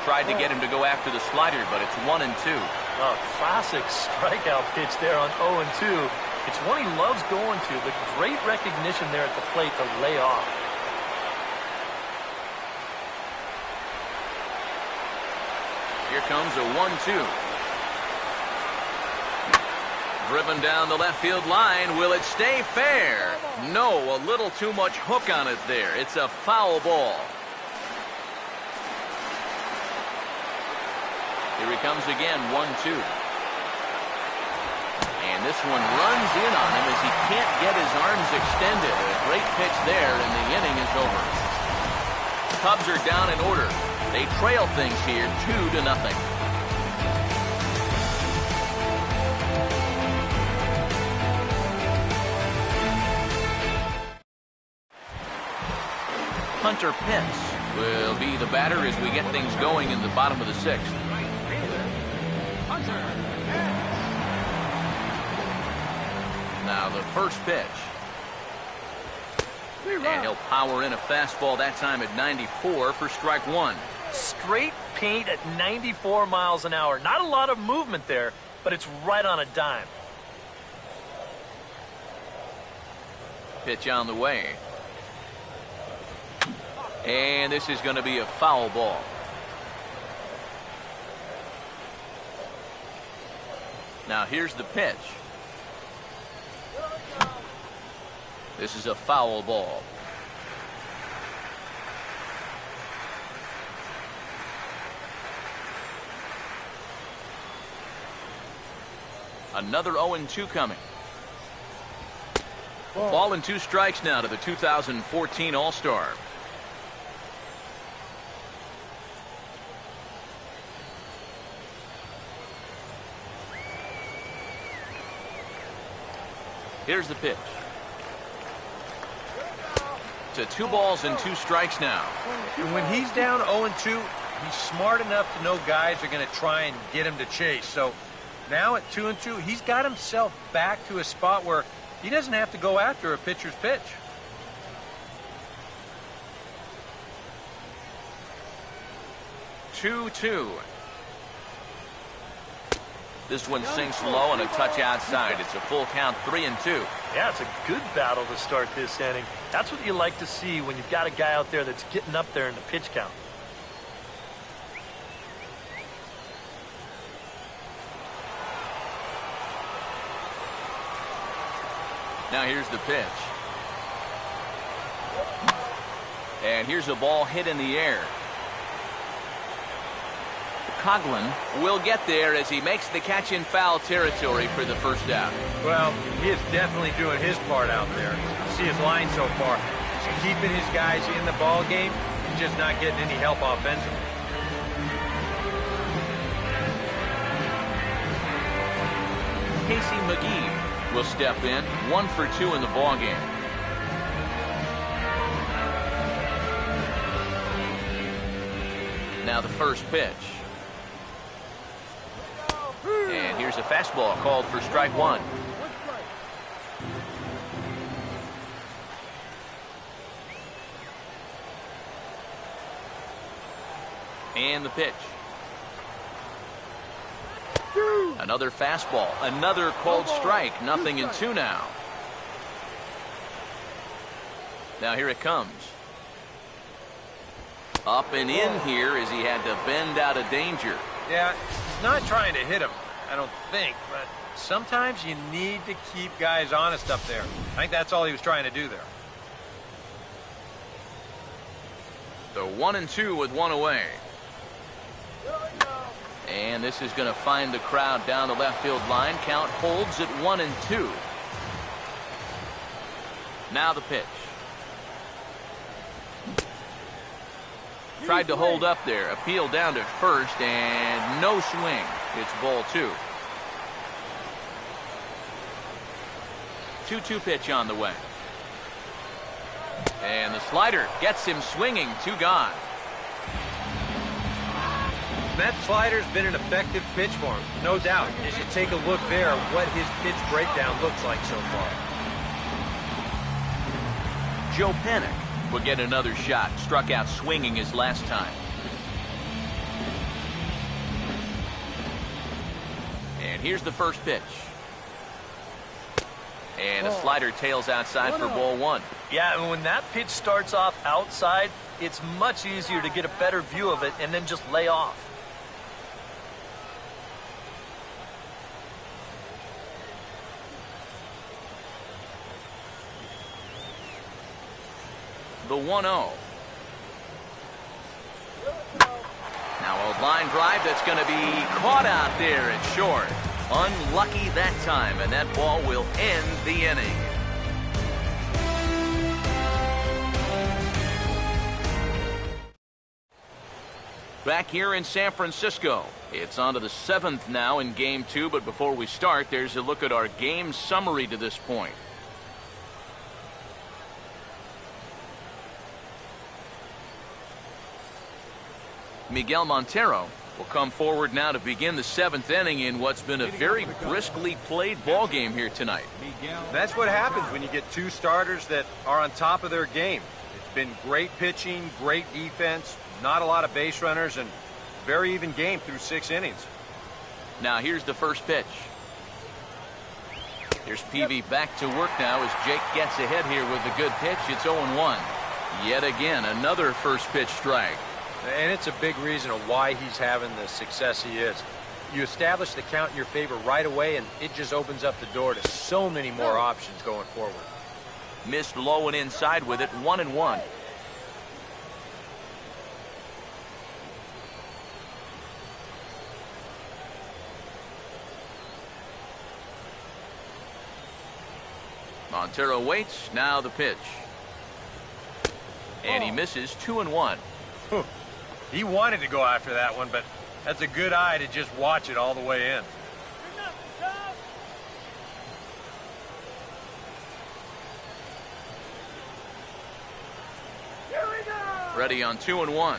Tried to get him to go after the slider, but it's 1-2. Oh, classic strikeout pitch there on 0-2. It's one he loves going to, but great recognition there at the plate to lay off. Here comes a 1-2. Driven down the left field line. Will it stay fair? No, a little too much hook on it there. It's a foul ball. Here he comes again, 1-2. And this one runs in on him as he can't get his arms extended. A great pitch there, and the inning is over. Cubs are down in order. They trail things here 2-0. Hunter Pence will be the batter as we get things going in the bottom of the 6th. Now the first pitch. And he'll power in a fastball that time at 94 for strike 1. Straight paint at 94 miles an hour. Not a lot of movement there, but it's right on a dime. Pitch on the way. And this is going to be a foul ball. Now here's the pitch. This is a foul ball. Another 0-2 coming. Ball and 2 strikes now to the 2014 All-Star. Here's the pitch. To 2 balls and 2 strikes now. And when he's down 0-2, he's smart enough to know guys are going to try and get him to chase. So now at 2-2, he's got himself back to a spot where he doesn't have to go after a pitcher's pitch. Two. This one sinks low and a touch outside. It's a full count, 3-2. Yeah, it's a good battle to start this inning. That's what you like to see when you've got a guy out there that's getting up there in the pitch count. Now here's the pitch. And here's a ball hit in the air. Coughlin will get there as he makes the catch in foul territory for the first out. Well, he is definitely doing his part out there. You see his line so far. He's keeping his guys in the ball game. He's just not getting any help offensively. Casey McGee will step in, 1 for 2 in the ball game. Now the first pitch. And here's a fastball called for strike 1. And the pitch. Another fastball, another called strike, 0-2 now. Now here it comes. Up and in here as he had to bend out of danger. Yeah, he's not trying to hit him, I don't think, but sometimes you need to keep guys honest up there. I think that's all he was trying to do there. The 1-2 with 1 away. And this is going to find the crowd down the left field line. Count holds at 1-2. Now the pitch. Tried to hold up there. Appeal down to first and no swing. It's ball 2. 2-2 pitch on the way. And the slider gets him swinging. 2 gone. That slider's been an effective pitch for him, no doubt. As you take a look there at what his pitch breakdown looks like so far. Joe Panic will get another shot. Struck out swinging his last time. And here's the first pitch. And a slider tails outside for ball 1. Yeah, and when that pitch starts off outside, it's much easier to get a better view of it and then just lay off. The 1-0. Now a line drive that's going to be caught out there at short. Unlucky that time, and that ball will end the inning. Back here in San Francisco. It's on to the 7th now in Game 2, but before we start, there's a look at our game summary to this point. Miguel Montero will come forward now to begin the 7th inning in what's been a very briskly played ball game here tonight. That's what happens when you get 2 starters that are on top of their game. It's been great pitching, great defense, not a lot of base runners, and very even game through 6 innings. Now here's the first pitch. Here's Peavy back to work now as Jake gets ahead here with a good pitch. It's 0-1. Yet again, another first pitch strike. And it's a big reason of why he's having the success he is. You establish the count in your favor right away, and it just opens up the door to so many more options going forward. Missed low and inside with it, 1-1. Montero waits, now the pitch. And he misses, 2-1. He wanted to go after that one, but that's a good eye to just watch it all the way in. Ready on 2-1.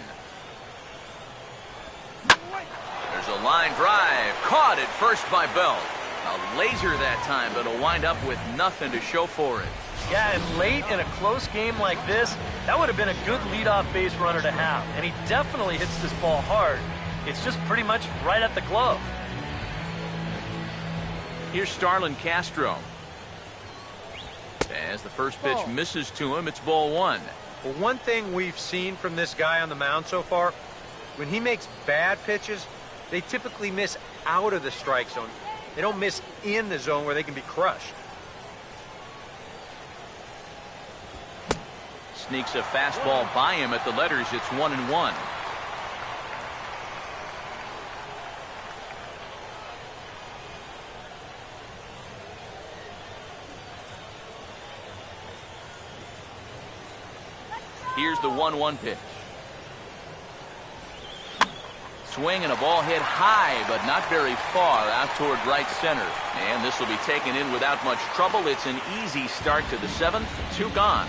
There's a line drive. Caught at first by Belt. A laser that time, but it'll wind up with nothing to show for it. Yeah, and late in a close game like this, that would have been a good leadoff base runner to have. And he definitely hits this ball hard. It's just pretty much right at the glove. Here's Starlin Castro. As the first pitch misses to him, it's ball one. Well, one thing we've seen from this guy on the mound so far, when he makes bad pitches, they typically miss out of the strike zone. They don't miss in the zone where they can be crushed. Sneaks a fastball by him at the letters. It's 1-1. Here's the 1-1 pitch. Swing and a ball hit high, but not very far out toward right center. And this will be taken in without much trouble. It's an easy start to the seventh. 2 gone.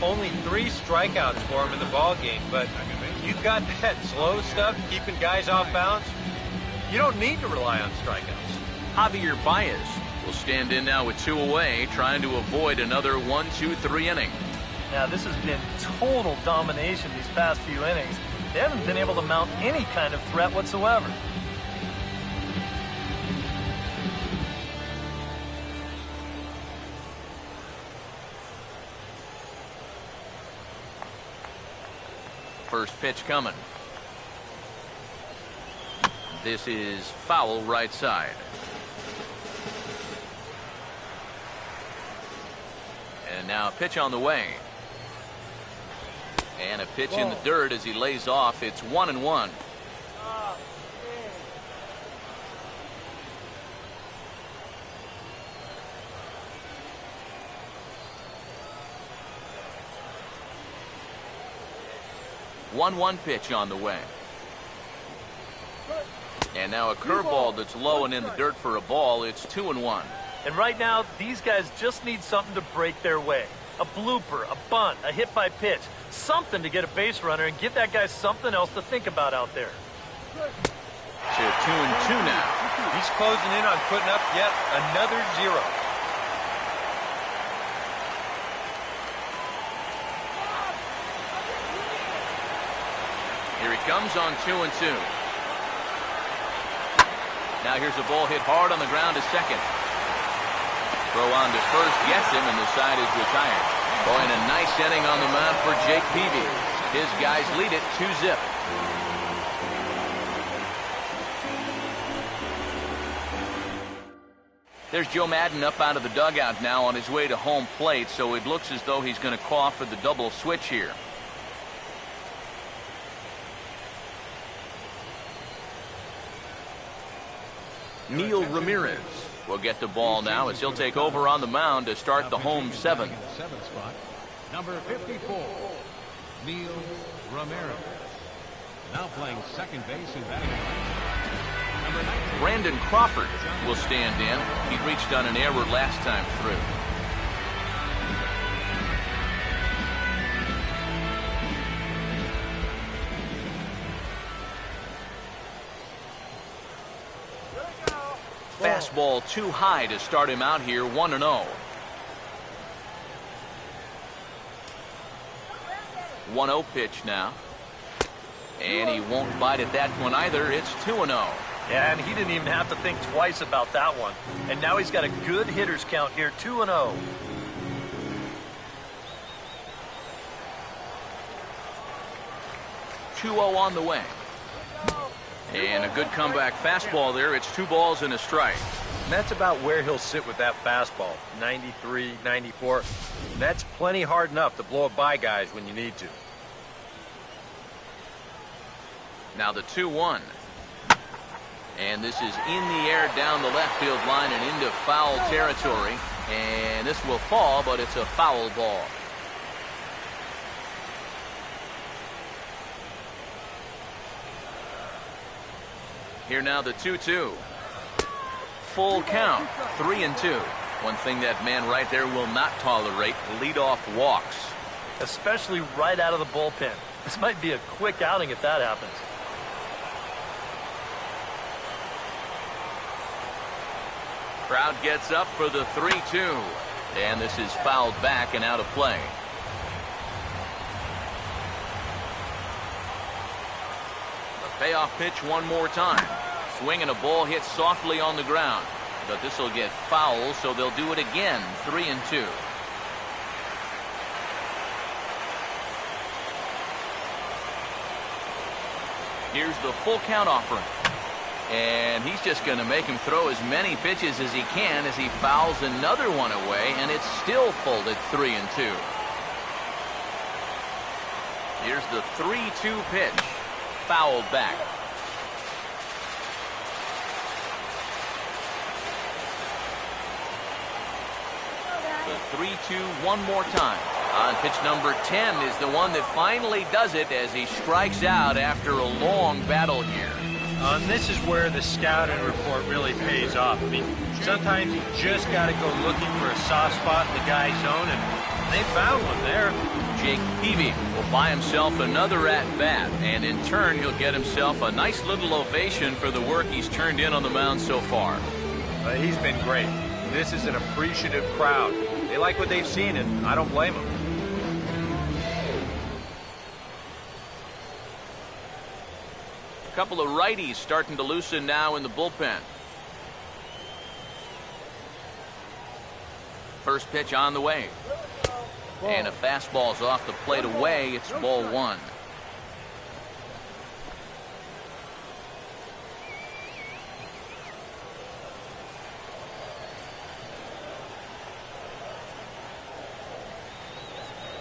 Only 3 strikeouts for him in the ball game, but you've got that slow stuff, keeping guys off balance. You don't need to rely on strikeouts. Javier Baez will stand in now with 2 away, trying to avoid another 1-2-3 inning. Now, this has been total domination these past few innings. They haven't been able to mount any kind of threat whatsoever. First pitch coming. This is foul right side. And now a pitch on the way. And a pitch in the dirt as he lays off. It's 1-1. One pitch on the way. And now a curveball that's low and in the dirt for a ball. It's 2-1. And right now, these guys just need something to break their way. A blooper, a bunt, a hit by pitch. Something to get a base runner and give that guy something else to think about out there. To 2-2 now. He's closing in on putting up yet another 0. Here he comes on 2-2. Now here's a ball hit hard on the ground to second. Throw on to first gets him, and the side is retired. Boy, and a nice inning on the mound for Jake Peavy. His guys lead it 2-0. There's Joe Madden up out of the dugout now on his way to home plate, so it looks as though he's going to call for the double switch here. Neil Ramirez will get the ball now as he'll take over on the mound to start the home seventh. Spot, number 54, Neil Ramirez. Now playing second base and batting. Number 19. Brandon Crawford will stand in. He reached on an error last time through. Fastball too high to start him out here, 1-0. 1-0 pitch now. And he won't bite at that one either. It's 2-0. Yeah, and he didn't even have to think twice about that one. And now he's got a good hitter's count here, 2-0. On the way. And a good comeback fastball there. It's 2 balls and a strike. And that's about where he'll sit with that fastball, 93, 94. And that's plenty hard enough to blow it by guys when you need to. Now the 2-1. And this is in the air down the left field line and into foul territory. And this will fall, but it's a foul ball. Here now the 2-2. Full count, 3-2. One thing that man right there will not tolerate, leadoff walks. Especially right out of the bullpen. This might be a quick outing if that happens. Crowd gets up for the 3-2. And this is fouled back and out of play. Payoff pitch one more time. Swing and a ball hit softly on the ground. But this will get foul, so they'll do it again. 3-2. Here's the full count offering. And he's just going to make him throw as many pitches as he can as he fouls another one away, and it's still full at 3-2. Here's the 3-2 pitch. Fouled back. The 3-2 one more time. On pitch number 10 is the one that finally does it as he strikes out after a long battle here. And this is where the scouting report really pays off. I mean, sometimes you just got to go looking for a soft spot in the guy's zone, and they found one there. Jake Peavy will buy himself another at-bat, and in turn, he'll get himself a nice little ovation for the work he's turned in on the mound so far. He's been great. This is an appreciative crowd. They like what they've seen, and I don't blame them. A couple of righties starting to loosen now in the bullpen. First pitch on the way. And a fastball's off the plate away. It's ball one.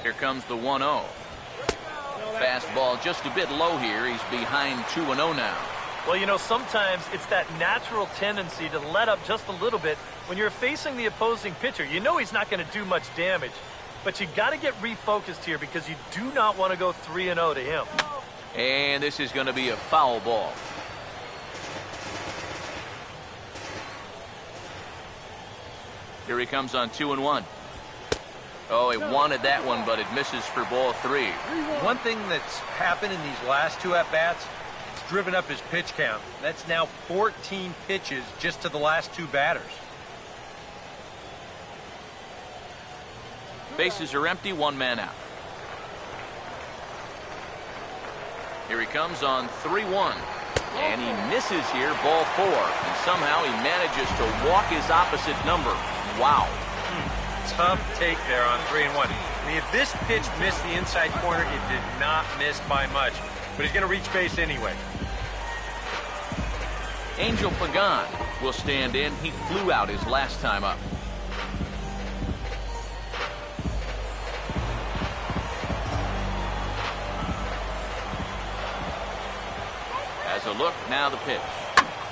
Here comes the 1-0. Fastball just a bit low here. He's behind 2-0 now. Well, you know, sometimes it's that natural tendency to let up just a little bit when you're facing the opposing pitcher. You know he's not going to do much damage, but you got to get refocused here because you do not want to go 3-0 to him. And this is going to be a foul ball. Here he comes on 2-1. Oh, he wanted that one, but it misses for ball three. One thing that's happened in these last two at-bats, it's driven up his pitch count. That's now 14 pitches just to the last two batters. Bases are empty, one man out. Here he comes on 3-1. And he misses here, ball four. And somehow he manages to walk his opposite number. Wow. Tough take there on 3-1. I mean, if this pitch missed the inside corner, it did not miss by much. But he's going to reach base anyway. Angel Pagan will stand in. He flew out his last time up. As a look, now the pitch.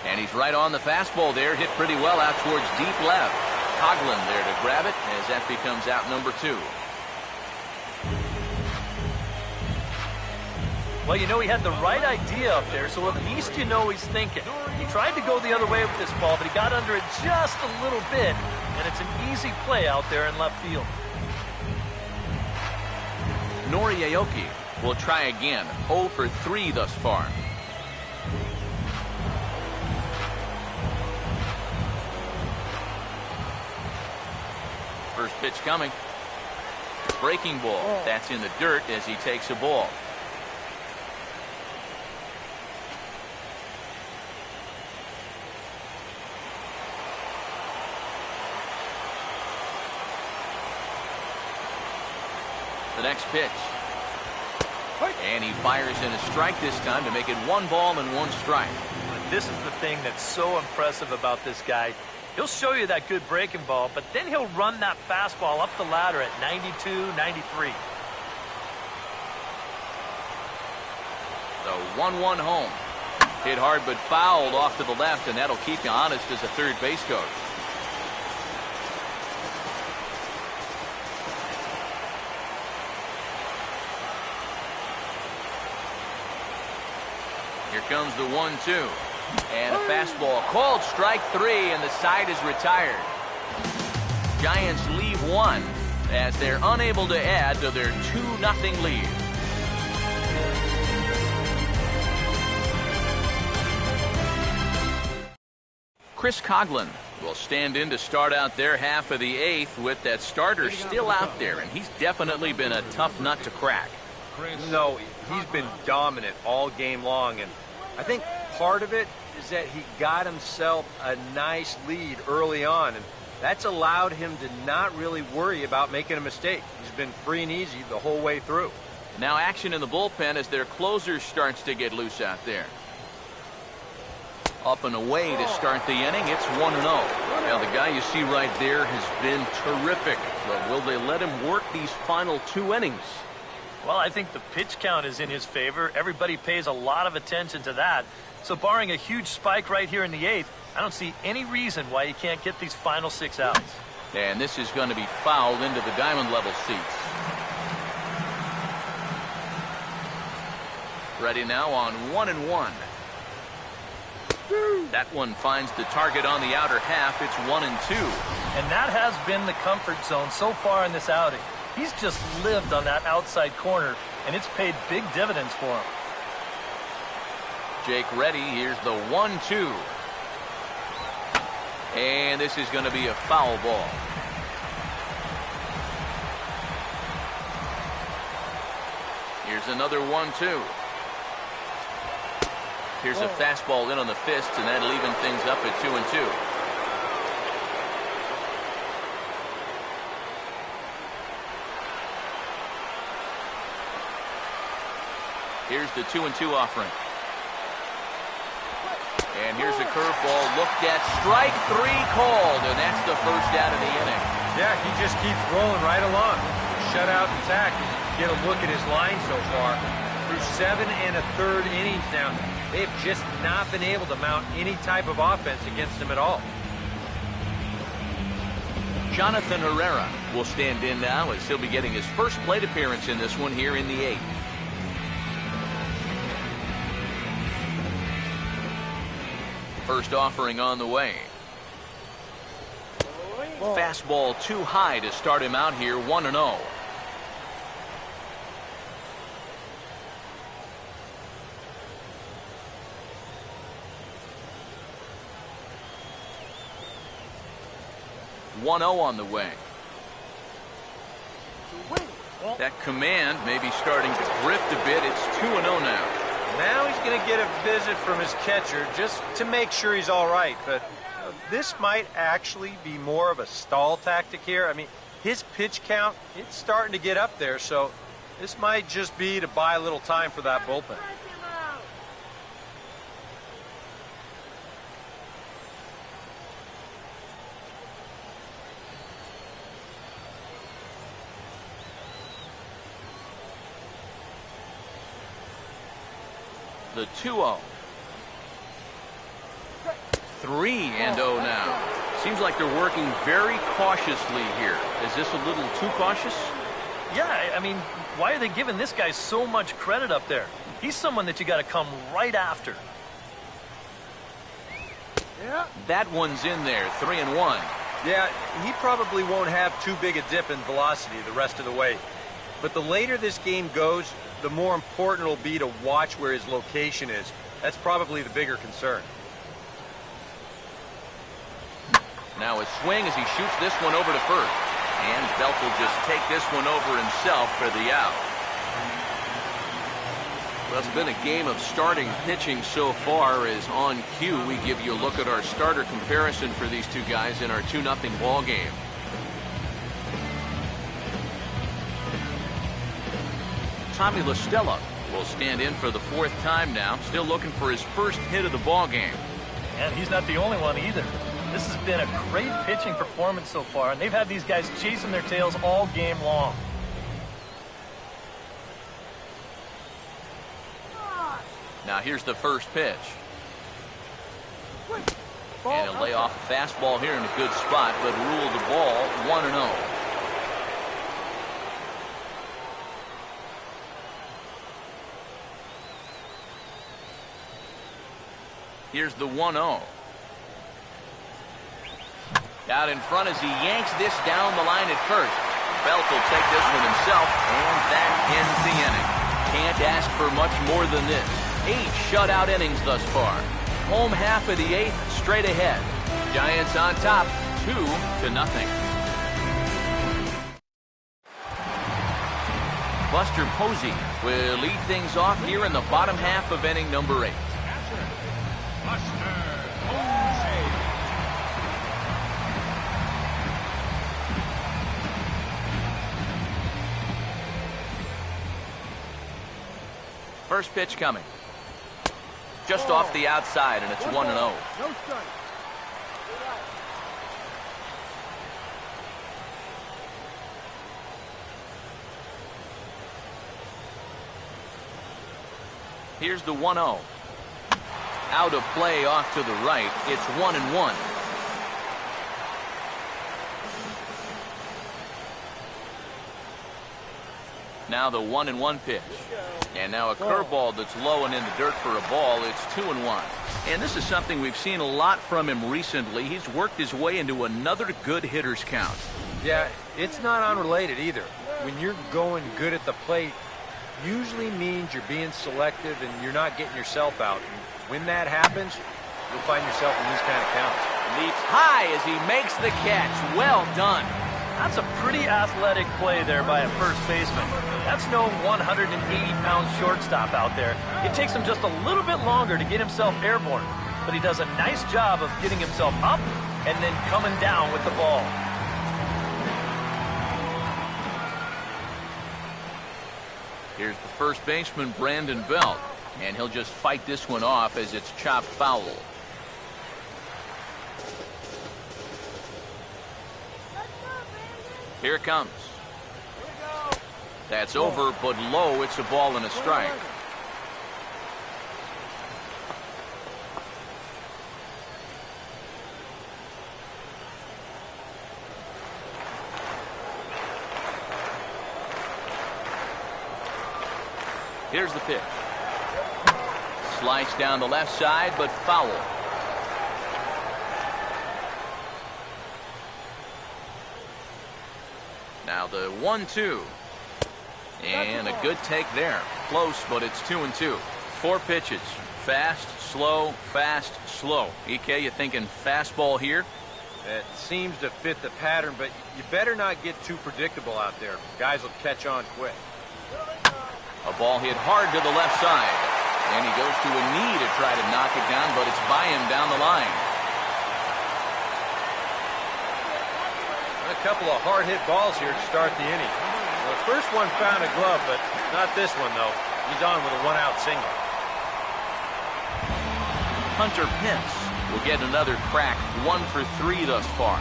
And he's right on the fastball there. Hit pretty well out towards deep left. Coughlin there to grab it as that becomes out number 2. Well, you know, he had the right idea up there, so at least you know he's thinking. He tried to go the other way with this ball, but he got under it just a little bit, and it's an easy play out there in left field. Nori Aoki will try again. 0 for 3 thus far. First pitch coming. Breaking ball. That's in the dirt as he takes a ball. The next pitch. And he fires in a strike this time to make it 1 ball and 1 strike. This is the thing that's so impressive about this guy. He'll show you that good breaking ball, but then he'll run that fastball up the ladder at 92, 93. The 1-1 home. Hit hard but fouled off to the left, and that'll keep you honest as a third base coach. Here comes the 1-2. And a fastball called strike 3, and the side is retired. Giants leave 1 as they're unable to add to their 2-0 lead. Chris Coughlin will stand in to start out their half of the 8th with that starter still out there, and he's definitely been a tough nut to crack. No, he's been dominant all game long, and I think part of it is that he got himself a nice lead early on, and that's allowed him to not really worry about making a mistake. He's been free and easy the whole way through. Now action in the bullpen as their closer starts to get loose out there. Up and away to start the inning. It's 1-0. Now the guy you see right there has been terrific. But will they let him work these final 2 innings? Well, I think the pitch count is in his favor. Everybody pays a lot of attention to that. So barring a huge spike right here in the 8th, I don't see any reason why he can't get these final 6 outs. And this is going to be fouled into the diamond level seats. Ready now on 1-1. That one finds the target on the outer half. It's 1-2. And that has been the comfort zone so far in this outing. He's just lived on that outside corner, and it's paid big dividends for him. Jake ready. Here's the 1-2. And this is going to be a foul ball. Here's another 1-2. Here's a fastball in on the fist, and that'll even things up at 2-2. Here's the 2-2 offering. And here's a curveball looked at. Strike 3 called, and that's the first out of the inning. Yeah, he just keeps rolling right along. Shutout intact. Get a look at his line so far. Through 7 1/3 innings now, they have just not been able to mount any type of offense against him at all. Jonathan Herrera will stand in now as he'll be getting his first plate appearance in this one here in the 8th. First offering on the way. Fastball too high to start him out here, 1-0. On the way. That command may be starting to drift a bit. It's 2-0 now. Now he's going to get a visit from his catcher just to make sure he's all right. But this might actually be more of a stall tactic here. I mean, his pitch count, it's starting to get up there. So this might just be to buy a little time for that bullpen. The 2-0. 3-0 now. Seems like they're working very cautiously here. Is this a little too cautious? Yeah, I mean, why are they giving this guy so much credit up there? He's someone that you got to come right after. Yeah. That one's in there, 3-1. Yeah, he probably won't have too big a dip in velocity the rest of the way. But the later this game goes, the more important it'll be to watch where his location is. That's probably the bigger concern. Now a swing as he shoots this one over to first. And Belt will just take this one over himself for the out. Well, it's been a game of starting pitching so far. As on cue, we give you a look at our starter comparison for these two guys in our 2-0 ball game. Tommy La Stella will stand in for the 4th time now, still looking for his first hit of the ball game. And he's not the only one either. This has been a great pitching performance so far, and they've had these guys chasing their tails all game long. Now here's the first pitch. And he'll lay off a fastball here in a good spot, but rule the ball 1-0. Here's the 1-0. Out in front as he yanks this down the line at first. Belt will take this one himself, and that ends the inning. Can't ask for much more than this. 8 shutout innings thus far. Home half of the 8th, straight ahead. Giants on top, 2-0. Buster Posey will lead things off here in the bottom half of inning number 8. First pitch coming. Just off the outside, and it's 1-0. No strike. Here's the 1-0. Out of play off to the right. It's 1-1. Now the 1-1 pitch. And now a curveball that's low and in the dirt for a ball. It's 2-1. And this is something we've seen a lot from him recently. He's worked his way into another good hitter's count. Yeah, it's not unrelated either. When you're going good at the plate, usually means you're being selective and you're not getting yourself out. And when that happens, you'll find yourself in these kind of counts. Leaps high as he makes the catch. Well done. That's a pretty athletic play there by a first baseman. That's no 180-pound shortstop out there. It takes him just a little bit longer to get himself airborne, but he does a nice job of getting himself up and then coming down with the ball. Here's the first baseman, Brandon Belt, and he'll just fight this one off as it's chopped foul. Here it comes. That's over, but low. It's a ball and a strike. Here's the pitch. Slice down the left side, but foul. Now the 1-2. And a good take there. Close, but it's 2-2. 4 pitches. Fast, slow, fast, slow. EK, you thinking fastball here? It seems to fit the pattern, but you better not get too predictable out there. Guys will catch on quick. A ball hit hard to the left side. And he goes to a knee to try to knock it down, but it's by him down the line. A couple of hard-hit balls here to start the inning. Well, the first one found a glove, but not this one, though. He's on with a one-out single. Hunter Pence will get another crack. 1 for 3 thus far.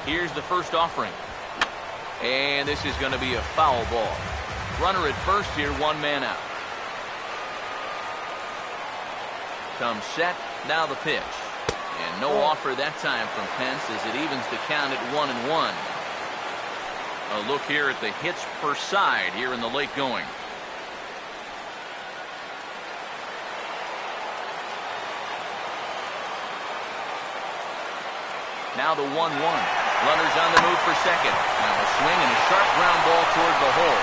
Here's the first offering. And this is going to be a foul ball. Runner at first here, 1 man out. Comes set, now the pitch. And no offer that time from Pence as it evens the count at 1-1. A look here at the hits per side here in the late going. Now the 1-1. Runners on the move for second. Now a swing and a sharp ground ball toward the hole.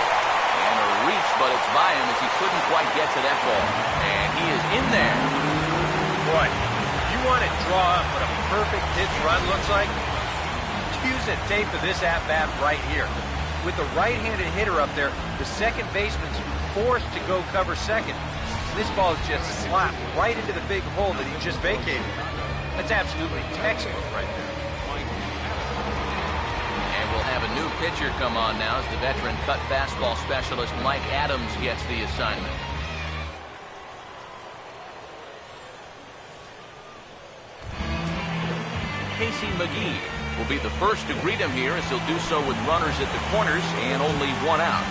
And a reach, but it's by him as he couldn't quite get to that ball. And he is in there. Boy, you want to draw up what a perfect pitch run looks like? Use a tape of this at-bat right here. With the right-handed hitter up there, the second baseman's forced to go cover second. This ball is just slapped right into the big hole that he just vacated. That's absolutely textbook right there. We'll have a new pitcher come on now as the veteran cut fastball specialist Mike Adams gets the assignment. Casey McGee will be the first to greet him here as he'll do so with runners at the corners and only 1 out.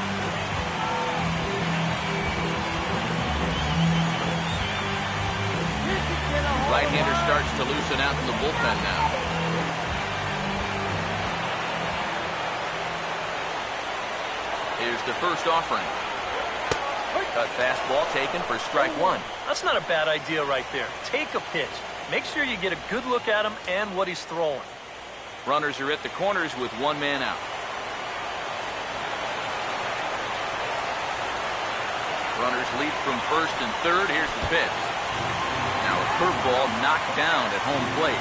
Right-hander starts to loosen out in the bullpen now. Here's the first offering. Cut fastball taken for strike 1. That's not a bad idea right there. Take a pitch. Make sure you get a good look at him and what he's throwing. Runners are at the corners with 1 man out. Runners lead from first and third. Here's the pitch. Now a curveball knocked down at home plate.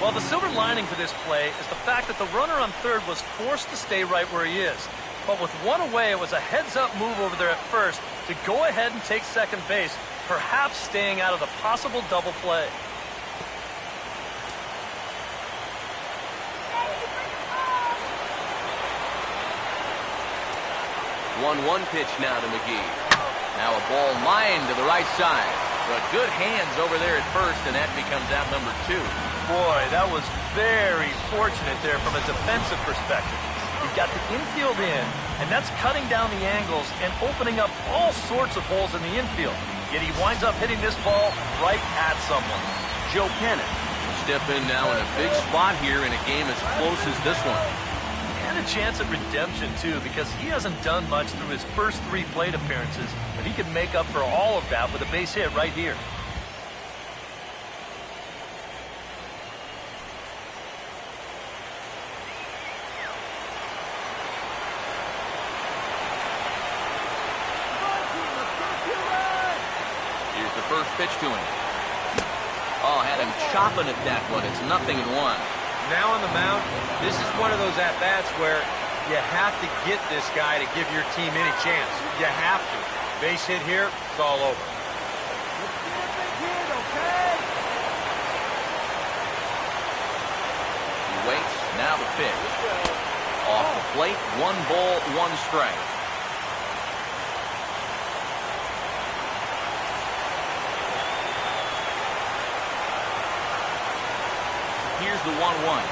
Well, the silver lining to this play is the fact that the runner on third was forced to stay right where he is. But with one away, it was a heads-up move over there at first to go ahead and take second base, perhaps staying out of the possible double play. 1-1 pitch now to McGee. Now a ball lined to the right side. But good hands over there at first, and that becomes out number 2. Boy, that was very fortunate there from a defensive perspective. He got the infield in, and that's cutting down the angles and opening up all sorts of holes in the infield. Yet he winds up hitting this ball right at someone. Joe Pennant will step in now in a big spot here in a game as close as this one. And a chance at redemption, too, because he hasn't done much through his first 3 plate appearances, but he could make up for all of that with a base hit right here. Here's the first pitch to him. Oh, had him chopping at that one. It's 0-1. Now on the mound, this is one of those at-bats where you have to get this guy to give your team any chance. You have to. Base hit here, it's all over. He waits, now the pitch. Off the plate, 1 ball, 1 strike. Here's the 1-1.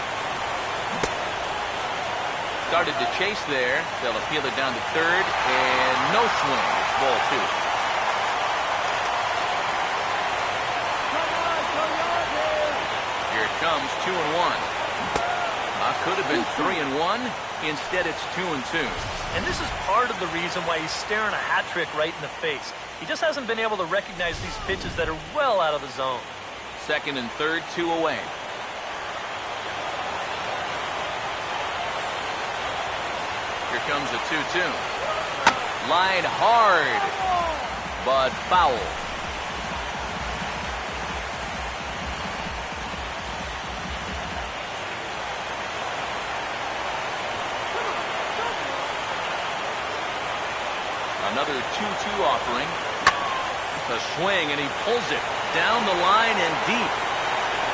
Started to chase there. They'll appeal it down to third, and no swing. It's ball 2. Here it comes, 2-1. Could have been 3-1. Instead, it's 2-2. And this is part of the reason why he's staring a hat trick right in the face. He just hasn't been able to recognize these pitches that are well out of the zone. Second and third, 2 away. Here comes a 2-2. Line hard, but foul. Another 2-2 offering. The swing, and he pulls it down the line and deep.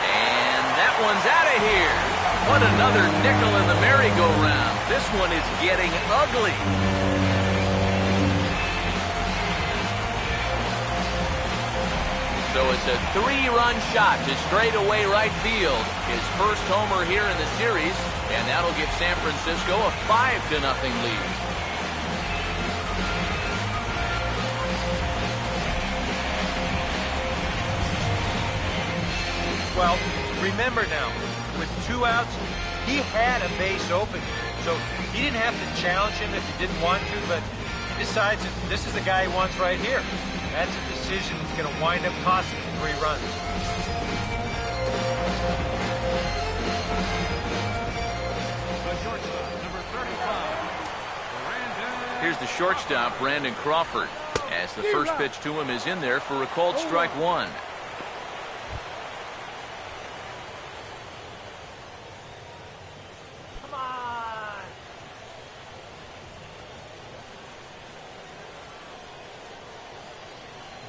And that one's out of here. What another nickel in the merry-go-round. This one is getting ugly. So it's a 3-run shot to straightaway right field. His first homer here in the series, and that'll give San Francisco a 5-0 lead. Well, remember now, with 2 outs, he had a base open. So he didn't have to challenge him if he didn't want to, but he decides that this is the guy he wants right here. That's a decision that's going to wind up costing him 3 runs. The shortstop, number 35. Here's the shortstop, Brandon Crawford, as the first pitch to him is in there for a called strike 1.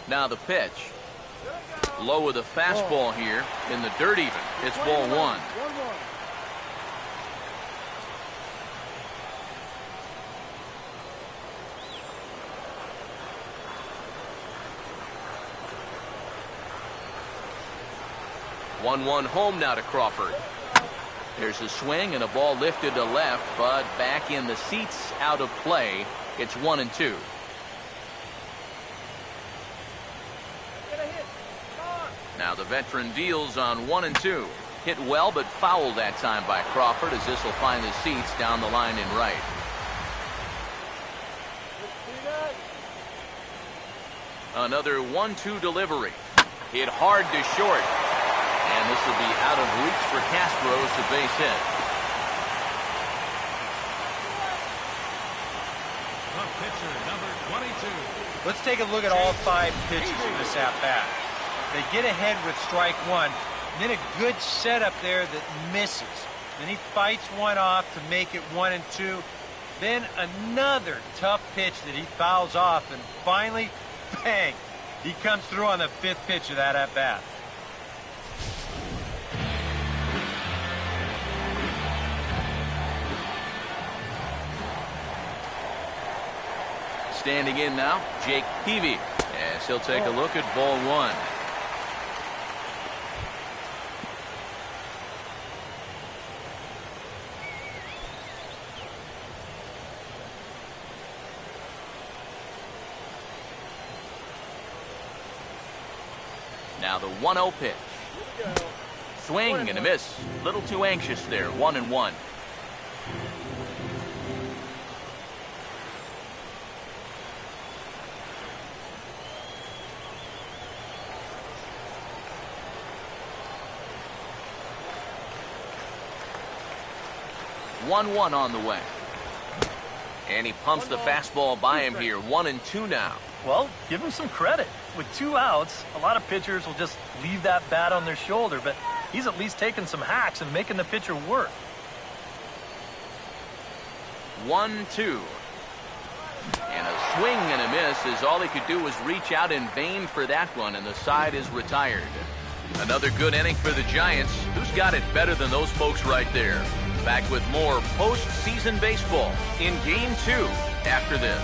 Now the pitch. Low with a fastball here in the dirt even. It's ball 1. One home now to Crawford. There's a swing and a ball lifted to left, but back in the seats, out of play. It's 1-2. Now the veteran deals on 1-2. Hit well, but fouled that time by Crawford, as this will find the seats down the line in right. Another 1-2 delivery. Hit hard to short. And this will be out of reach for Castro as the base hit. The pitcher, number 22. Let's take a look at all 5 pitches in this at-bat. They get ahead with strike 1, then a good setup there that misses. Then he fights one off to make it 1-2. Then another tough pitch that he fouls off, and finally, bang, he comes through on the 5th pitch of that at-bat. Standing in now, Jake Peavy, as he'll take a look at ball 1. Now the 1-0 pitch. Swing and a miss. Little too anxious there. 1-1. One on the way. And he pumps the fastball by him here. 1-2 now. Well, give him some credit. With 2 outs, a lot of pitchers will just leave that bat on their shoulder, but he's at least taking some hacks and making the pitcher work. 1-2. And a swing and a miss, as all he could do was reach out in vain for that one, and the side is retired. Another good inning for the Giants. Who's got it better than those folks right there? Back with more postseason baseball in Game 2 after this.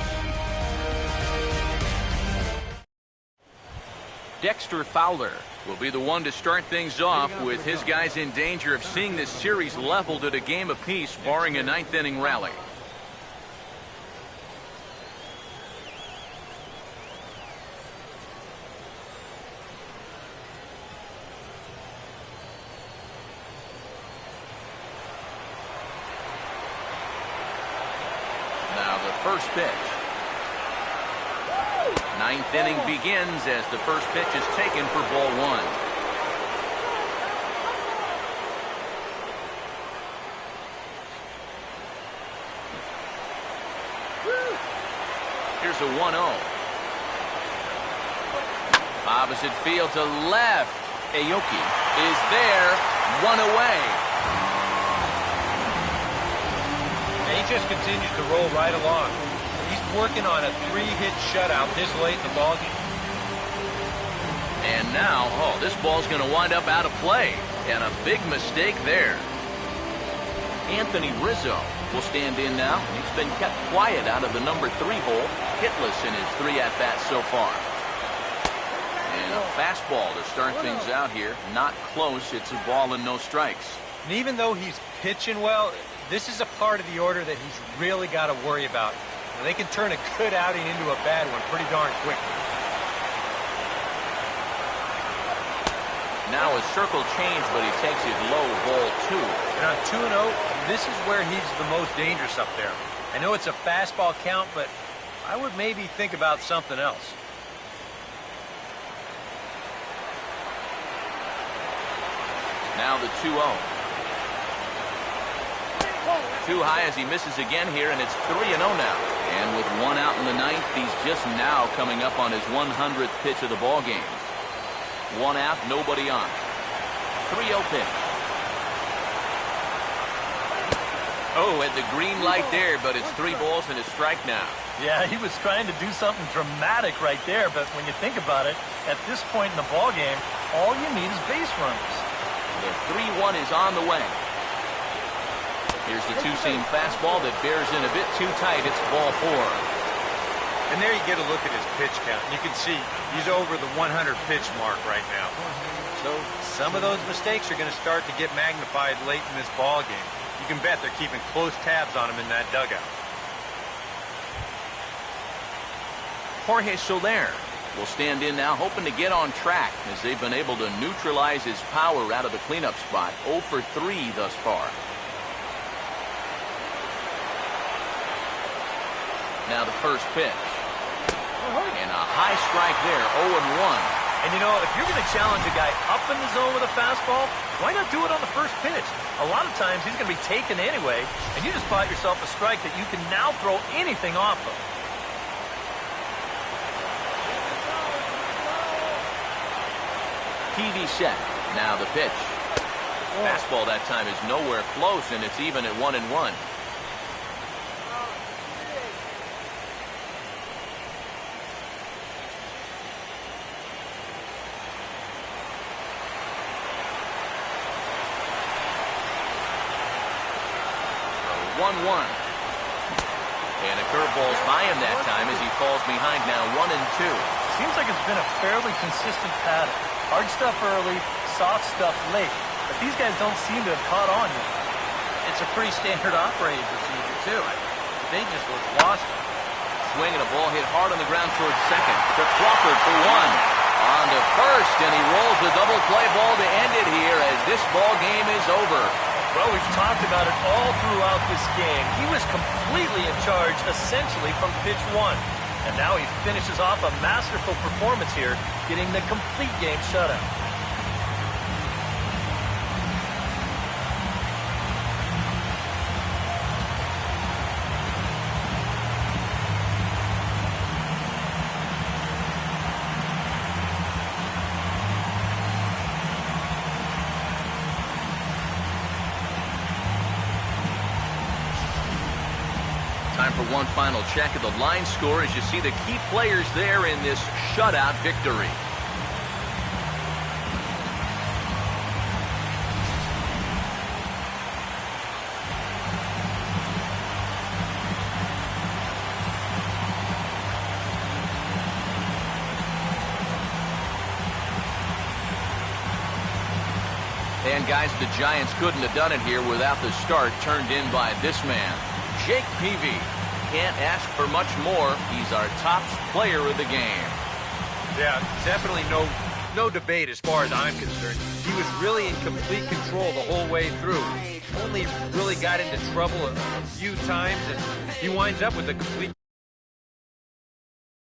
Dexter Fowler will be the one to start things off, with his guys in danger of seeing this series leveled at a game apiece, barring a 9th inning rally. Now the first pitch. 9th inning begins as the first pitch is taken for ball 1. Here's a 1-0. Opposite field to left. Aoki is there. 1 away. And he just continues to roll right along. He's working on a 3-hit shutout this late in the ballgame. And now, this ball's going to wind up out of play. And a big mistake there. Anthony Rizzo will stand in now. He's been kept quiet out of the number 3 hole. Hitless in his 3 at-bats so far. And a fastball to start things out here. Not close. It's a ball and no strikes. And even though he's pitching well, this is a part of the order that he's really got to worry about. Now, they can turn a good outing into a bad one pretty darn quickly. Now a circle change, but he takes it low, ball 2. And on 2-0, this is where he's the most dangerous up there. I know it's a fastball count, but I would maybe think about something else. Now the 2-0. Too high as he misses again here, and it's 3-0 now. And with 1 out in the 9th, he's just now coming up on his 100th pitch of the ball game. 1 out, nobody on. 3-0 pitch. Oh, at the green light there, but it's 3 balls and a strike now. Yeah, he was trying to do something dramatic right there, but when you think about it, at this point in the ball game, all you need is base runners. The 3-1 is on the way. Here's the two-seam fastball that bears in a bit too tight. It's ball 4. And there you get a look at his pitch count. You can see he's over the 100-pitch mark right now. So some of those mistakes are going to start to get magnified late in this ball game. You can bet they're keeping close tabs on him in that dugout. Jorge Soler will stand in now, hoping to get on track, as they've been able to neutralize his power out of the cleanup spot. 0 for 3 thus far. Now the first pitch. And a high strike there, 0-1. And you know, if you're going to challenge a guy up in the zone with a fastball, why not do it on the first pitch? A lot of times he's going to be taken anyway, and you just bought yourself a strike that you can now throw anything off of. TV set. Now the pitch. Fastball that time is nowhere close, and it's even at 1-1. 1-1. And a curveball's by him that time as he falls behind now 1-2. Seems like it's been a fairly consistent pattern. Hard stuff early, soft stuff late. But these guys don't seem to have caught on yet. It's a pretty standard operating procedure, too. They just look lost. Swinging a ball hit hard on the ground towards second. To Crawford for one. On to first, and he rolls the double play ball to end it here as this ball game is over. Well, we've talked about it all throughout this game. He was completely in charge, essentially, from pitch one. And now he finishes off a masterful performance here, getting the complete game shutout. Time for one final check of the line score as you see the key players there in this shutout victory. And guys, the Giants couldn't have done it here without the start turned in by this man, Jake Peavy. Can't ask for much more. He's our top player of the game. Yeah, definitely no debate as far as I'm concerned. He was really in complete control the whole way through. Only really got into trouble a few times, and he winds up with a complete